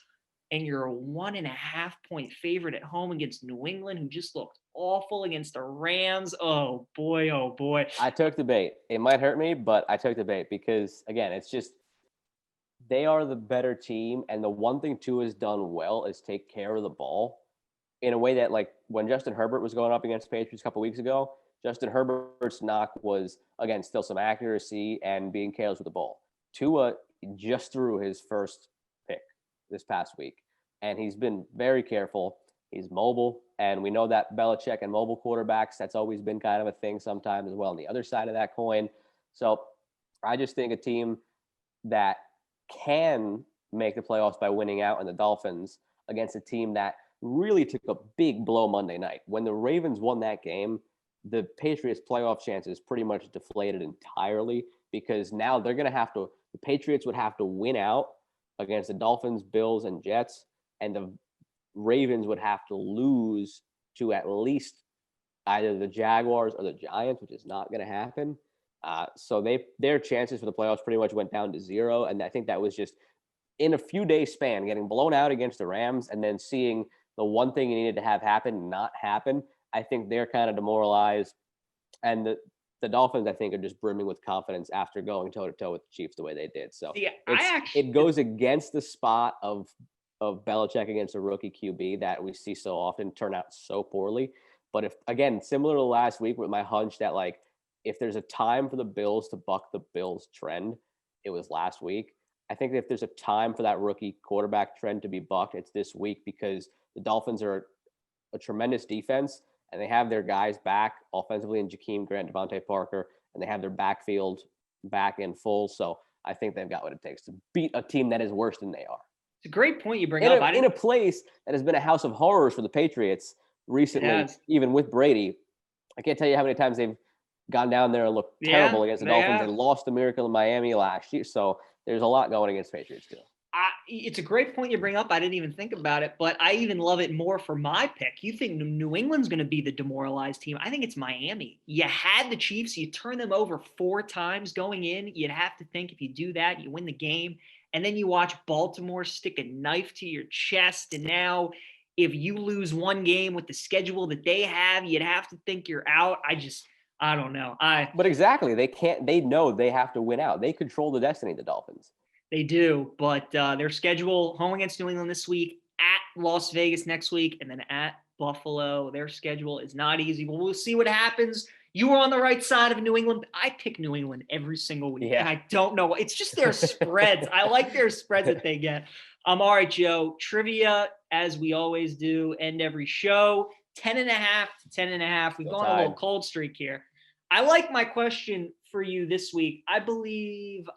And you're a 1.5-point favorite at home against New England, who just looked awful against the Rams. Oh, boy, oh, boy. I took the bait. It might hurt me, but I took the bait because, again, it's just they are the better team. And the one thing Tua has done well is take care of the ball in a way that, like, when Justin Herbert was going up against the Patriots a couple weeks ago, Justin Herbert's knock was, again, still some accuracy and being careless with the ball. Tua just threw his first pick this past week, and he's been very careful. He's mobile, and we know that Belichick and mobile quarterbacks, that's always been kind of a thing sometimes as well on the other side of that coin. So I just think a team that can make the playoffs by winning out in the Dolphins against a team that really took a big blow Monday night. When the Ravens won that game, the Patriots' playoff chances pretty much deflated entirely because now they're going to have to – the Patriots would have to win out against the Dolphins, Bills, and Jets, and the Ravens would have to lose to at least either the Jaguars or the Giants, which is not going to happen. So their chances for the playoffs pretty much went down to 0, and I think that was just in a few days span, getting blown out against the Rams and then seeing the one thing you needed to have happen not happen. I think they're kind of demoralized, and the Dolphins, I think, are just brimming with confidence after going toe-to-toe with the Chiefs the way they did. So it goes against the spot of Belichick against a rookie QB that we see so often turn out so poorly. But if, again, similar to last week with my hunch that, like, if there's a time for the Bills to buck the Bills trend, it was last week. I think if there's a time for that rookie quarterback trend to be bucked, it's this week because the Dolphins are a tremendous defense, and they have their guys back offensively in Jakeem Grant, Devontae Parker, and they have their backfield back in full. So I think they've got what it takes to beat a team that is worse than they are. It's a great point you bring up. In a place that has been a house of horrors for the Patriots recently, even with Brady. I can't tell you how many times they've gone down there and looked terrible against the Dolphins. They lost the Miracle in Miami last year. So there's a lot going against Patriots too. It's a great point you bring up. I didn't even think about it, but I even love it more for my pick. You think New England's going to be the demoralized team. I think it's Miami. You had the Chiefs. You turn them over 4 times going in. You'd have to think if you do that, you win the game. And then you watch Baltimore stick a knife to your chest. And now if you lose one game with the schedule that they have, you'd have to think you're out. I don't know. But exactly. They know they have to win out. They control the destiny of the Dolphins. They do, but their schedule, home against New England this week, at Las Vegas next week, and then at Buffalo. Their schedule is not easy, but we'll see what happens. You were on the right side of New England. I pick New England every single week, and I don't know. It's just their spreads. I like their spreads that they get. All right, Joe. Trivia, as we always do, end every show. 10.5 to 10.5. We've gone a little cold streak here. I like my question for you this week. I believe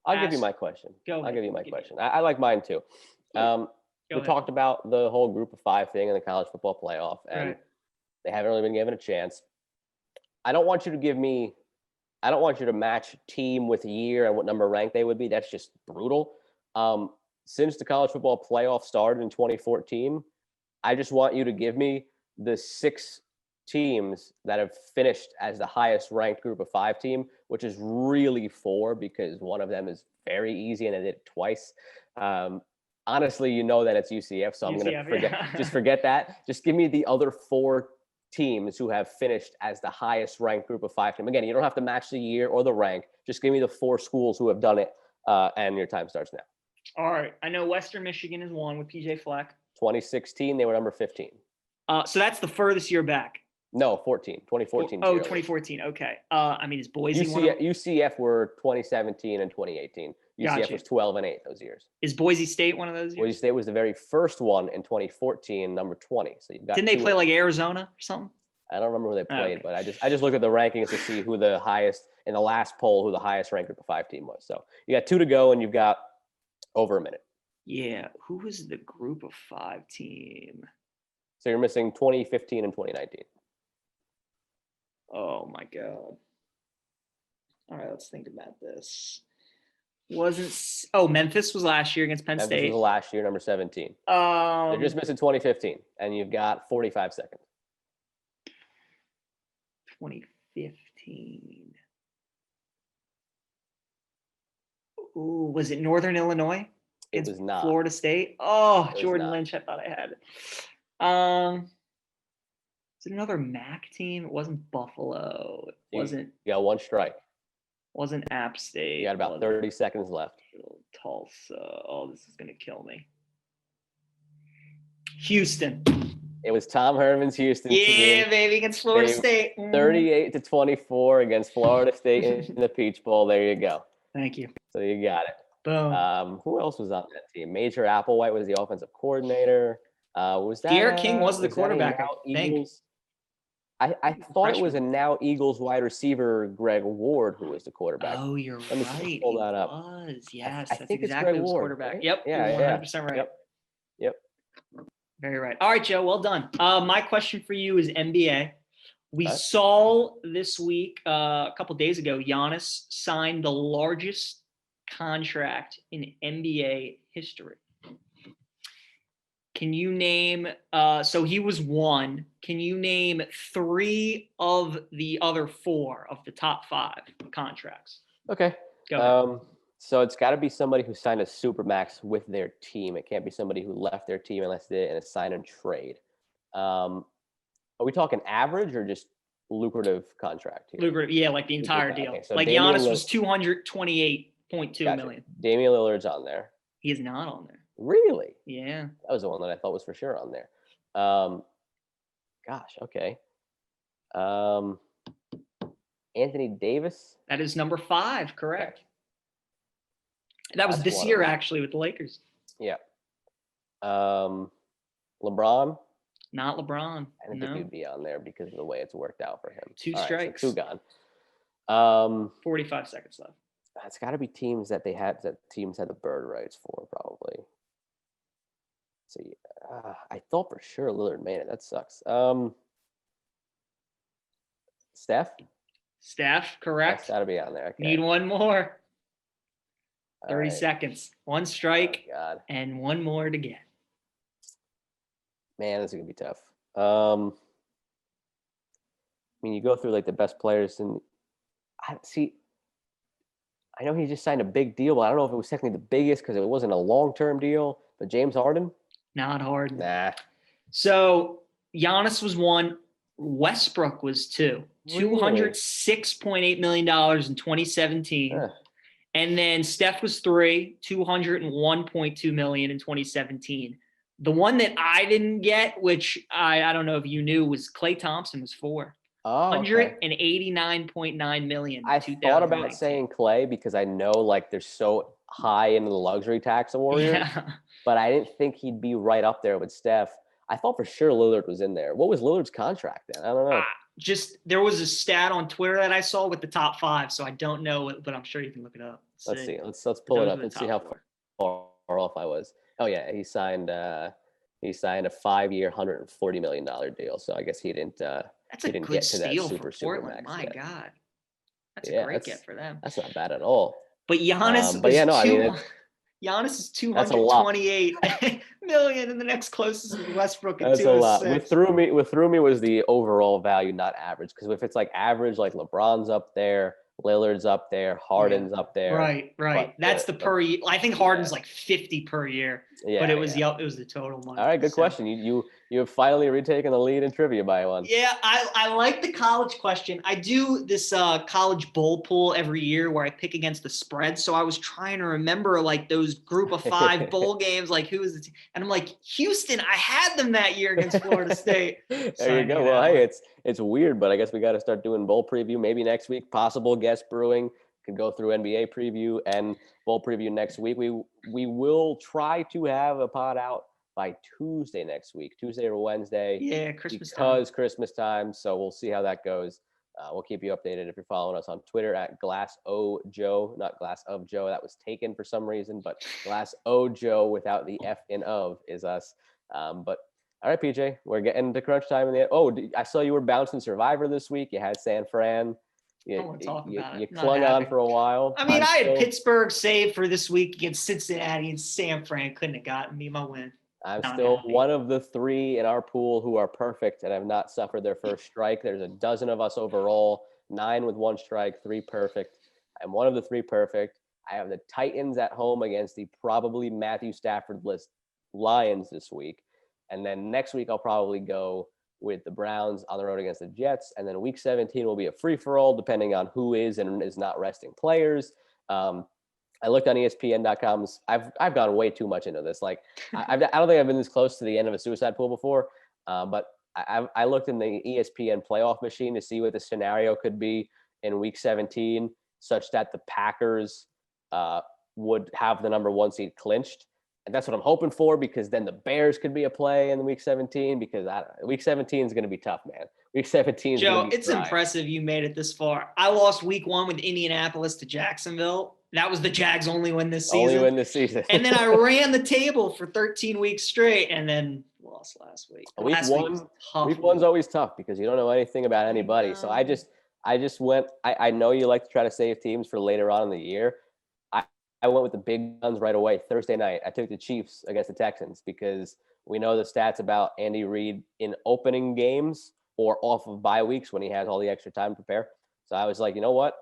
I'll give you my question. I'll give you my question. I like mine too. We talked about the whole group of 5 thing in the college football playoff, and they haven't really been given a chance. I don't want you to match team with year and what number rank they would be. That's just brutal. since the college football playoff started in 2014, I just want you to give me the 6 teams that have finished as the highest ranked group of 5 team, which is really 4 because one of them is very easy and I did it twice. Honestly, you know that it's UCF, so I'm going to forget. yeah. Just forget that. Just give me the other 4 teams who have finished as the highest ranked group of 5 team. Again, you don't have to match the year or the rank. Just give me the 4 schools who have done it, and your time starts now. All right. I know Western Michigan is 1 with PJ Fleck. 2016, they were number 15. So that's the furthest year back. No, 2014. Oh, Cheerleaders. 2014. Okay. I mean, is Boise one? UCF were 2017 and 2018. UCF Gotcha. was 12 and 8 those years. Is Boise State one of those years? Boise State was the very first one in 2014, number 20. So you've got. Didn't they play like Arizona or something? I don't remember who they played, Okay. but I just looked at the rankings to see who the highest in the last poll, who the highest ranked group of 5 team was. So you got 2 to go, and you've got over a minute. Yeah. Who was the group of 5 team? So you're missing 2015 and 2019. Oh my God. All right, let's think about this. Memphis was last year against Penn Memphis State. was last year, number 17. They're just missing 2015, and you've got 45 seconds. 2015. Ooh, was it Northern Illinois? It was not. Florida State. Oh, It was Jordan not. Lynch. I thought I had it. Is it another MAC team? It wasn't Buffalo. It wasn't. You got 1 strike. Wasn't App State. You got about 30 seconds left. Tulsa. Oh, this is gonna kill me. Houston. It was Tom Herman's Houston Yeah, team. baby, against Florida They- State. 38-24 against Florida State in the Peach Bowl. There you go. Thank you. So you got it. Boom. Who else was on that team? Major Applewhite was the offensive coordinator. Was that De'Aaron King was the that a quarterback, I now think. Eagles? I thought it was a now Eagles wide receiver, Greg Ward, who was the quarterback. Oh, you're Let me right. pull He that up. was. Yes, I that's think it's exactly Greg who's Ward, quarterback. right? Yep. Yeah, you're yeah. 100% right. Yep. Very right. All right, Joe. Well done. My question for you is NBA. We Okay. saw this week, a couple days ago, Giannis signed the largest contract in NBA history. Can you name, so he was 1. Can you name 3 of the other 4 of the top 5 contracts? Okay. Go ahead. So it's got to be somebody who signed a supermax with their team. It can't be somebody who left their team unless they did in a sign and trade. Are we talking average or just lucrative contract here? Lucrative, yeah, like the entire Okay, deal. so Like Damian Giannis was 228.2 Gotcha. million. Damian Lillard's on there. He is not on there. Really? Yeah. That was the one that I thought was for sure on there. Gosh, okay. Anthony Davis. That is number 5, correct. That was That's this one of year, them. actually, with the Lakers. Yeah. LeBron. Not LeBron. I didn't No. think he'd be on there because of the way it's worked out for him. 2 All right, strikes. so 2 gone. 45 seconds left. It's got to be teams that teams had the bird rights for, probably. Let's see, I thought for sure Lillard made it. That sucks. Steph. Steph, correct. That's got to be on there. Okay. Need 1 more. All 30 right. seconds. 1 Oh, strike God, and 1 more to get. man, this is gonna be tough. I mean, you go through like the best players, and I know he just signed a big deal, but I don't know if it was technically the biggest because it wasn't a long-term deal. But James Harden, Not hard. nah. So Giannis was 1. Westbrook was 2. Really? $206.8 million in 2017. Huh. And then Steph was 3, $201.2 million in 2017. The one that I didn't get, which I don't know if you knew, was Klay Thompson was 4. Oh, okay. $189.9 million. I thought about saying Clay because I know like they're so high in the luxury tax Warriors, Yeah. but I didn't think he'd be right up there with Steph. I thought for sure Lillard was in there. What was Lillard's contract then? I don't know. Just there was a stat on Twitter that I saw with the top 5, so I don't know it, but I'm sure you can look it up. Let's see. Let's pull it Those up are and the see top how 4. far off I was. Oh yeah, he signed a 5-year, $140 million deal. So I guess he didn't. That's he a didn't good get to that steal super for Portland. max My yet. God, that's Yeah, a great get for them. That's not bad at all. But Giannis, But yeah, no, I mean, Giannis is That's a lot. 228 million, and the next closest is Westbrook at That's a lot. 206. What threw me was the overall value, not average. Because if it's like average, like LeBron's up there, Lillard's up there, Harden's up there. Right. but That's the per year. I think Harden's like 50 per year, but it was the total money. All right, good question. You have finally retaken the lead in trivia by one. Yeah, I like the college question. I do this college bowl pool every year where I pick against the spread. So I was trying to remember like those group of 5 bowl games, like who was the team. And I'm like, Houston, I had them that year against Florida State. There you go. Well, hey, it's weird, but I guess we got to start doing bowl preview maybe next week. Possible guest brewing. Could go through NBA preview and bowl preview next week. We will try to have a pod out by Tuesday next week, Tuesday or Wednesday. Yeah, Christmas time. So we'll see how that goes. We'll keep you updated if you're following us on Twitter at GlassOJoe, not Glass of Joe. That was taken for some reason, but GlassOJoe without the F in of is us. But all right, PJ, we're getting to crunch time in the end. Oh, I saw you were bouncing Survivor this week. You had San Fran. I don't want to talk about it. You clung on for a while. I mean, I had Pittsburgh saved for this week against Cincinnati, and San Fran couldn't have gotten me my win. I'm still one of the 3 in our pool who are perfect and have not suffered their first strike. There's a dozen of us overall, 9 with 1 strike, 3 perfect. I'm one of the 3 perfect. I have the Titans at home against the probably Matthew Stafford-less Lions this week. And then next week, I'll probably go with the Browns on the road against the Jets. And then week 17 will be a free-for-all depending on who is and is not resting players. I looked on ESPN.com's. I've gone way too much into this. Like, I don't think I've been this close to the end of a suicide pool before. But I looked in the ESPN playoff machine to see what the scenario could be in week 17, such that the Packers would have the number 1 seed clinched. And that's what I'm hoping for, because then the Bears could be a play in week 17, because week 17 is going to be tough, man. Week 17 Joe, it's impressive you made it this far. I lost week 1 with Indianapolis to Jacksonville. That was the Jags' only win this season. And then I ran the table for 13 weeks straight and then lost last week. Week one's always tough because you don't know anything about anybody. So I just went – I know you like to try to save teams for later on in the year. I went with the big guns right away. Thursday night, I took the Chiefs against the Texans because we know the stats about Andy Reid in opening games or off of bye weeks when he has all the extra time to prepare. So I was like, you know what?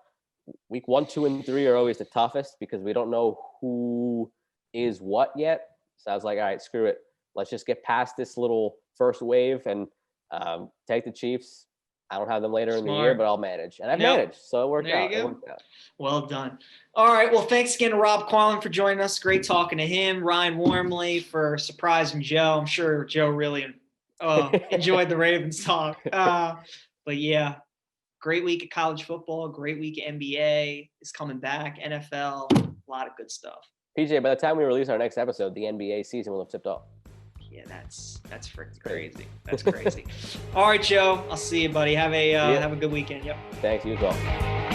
Week 1, 2, and 3 are always the toughest because we don't know who is what yet. So I was like, all right, screw it. Let's just get past this little first wave and take the Chiefs. I don't have them later in the year, but I'll manage. And I've managed, so it worked out. It worked out. Well done. All right, well, thanks again to Rob Carlin for joining us. Great talking to him. Ryan Wormeli for surprising Joe. I'm sure Joe really enjoyed the Ravens talk. But yeah, great week of college football. Great week of NBA is coming back. NFL, a lot of good stuff. PJ, by the time we release our next episode, the NBA season will have tipped off. Yeah, that's freaking crazy. That's crazy. All right, Joe. I'll see you, buddy. Have a good weekend. Yep. Thanks. You as well.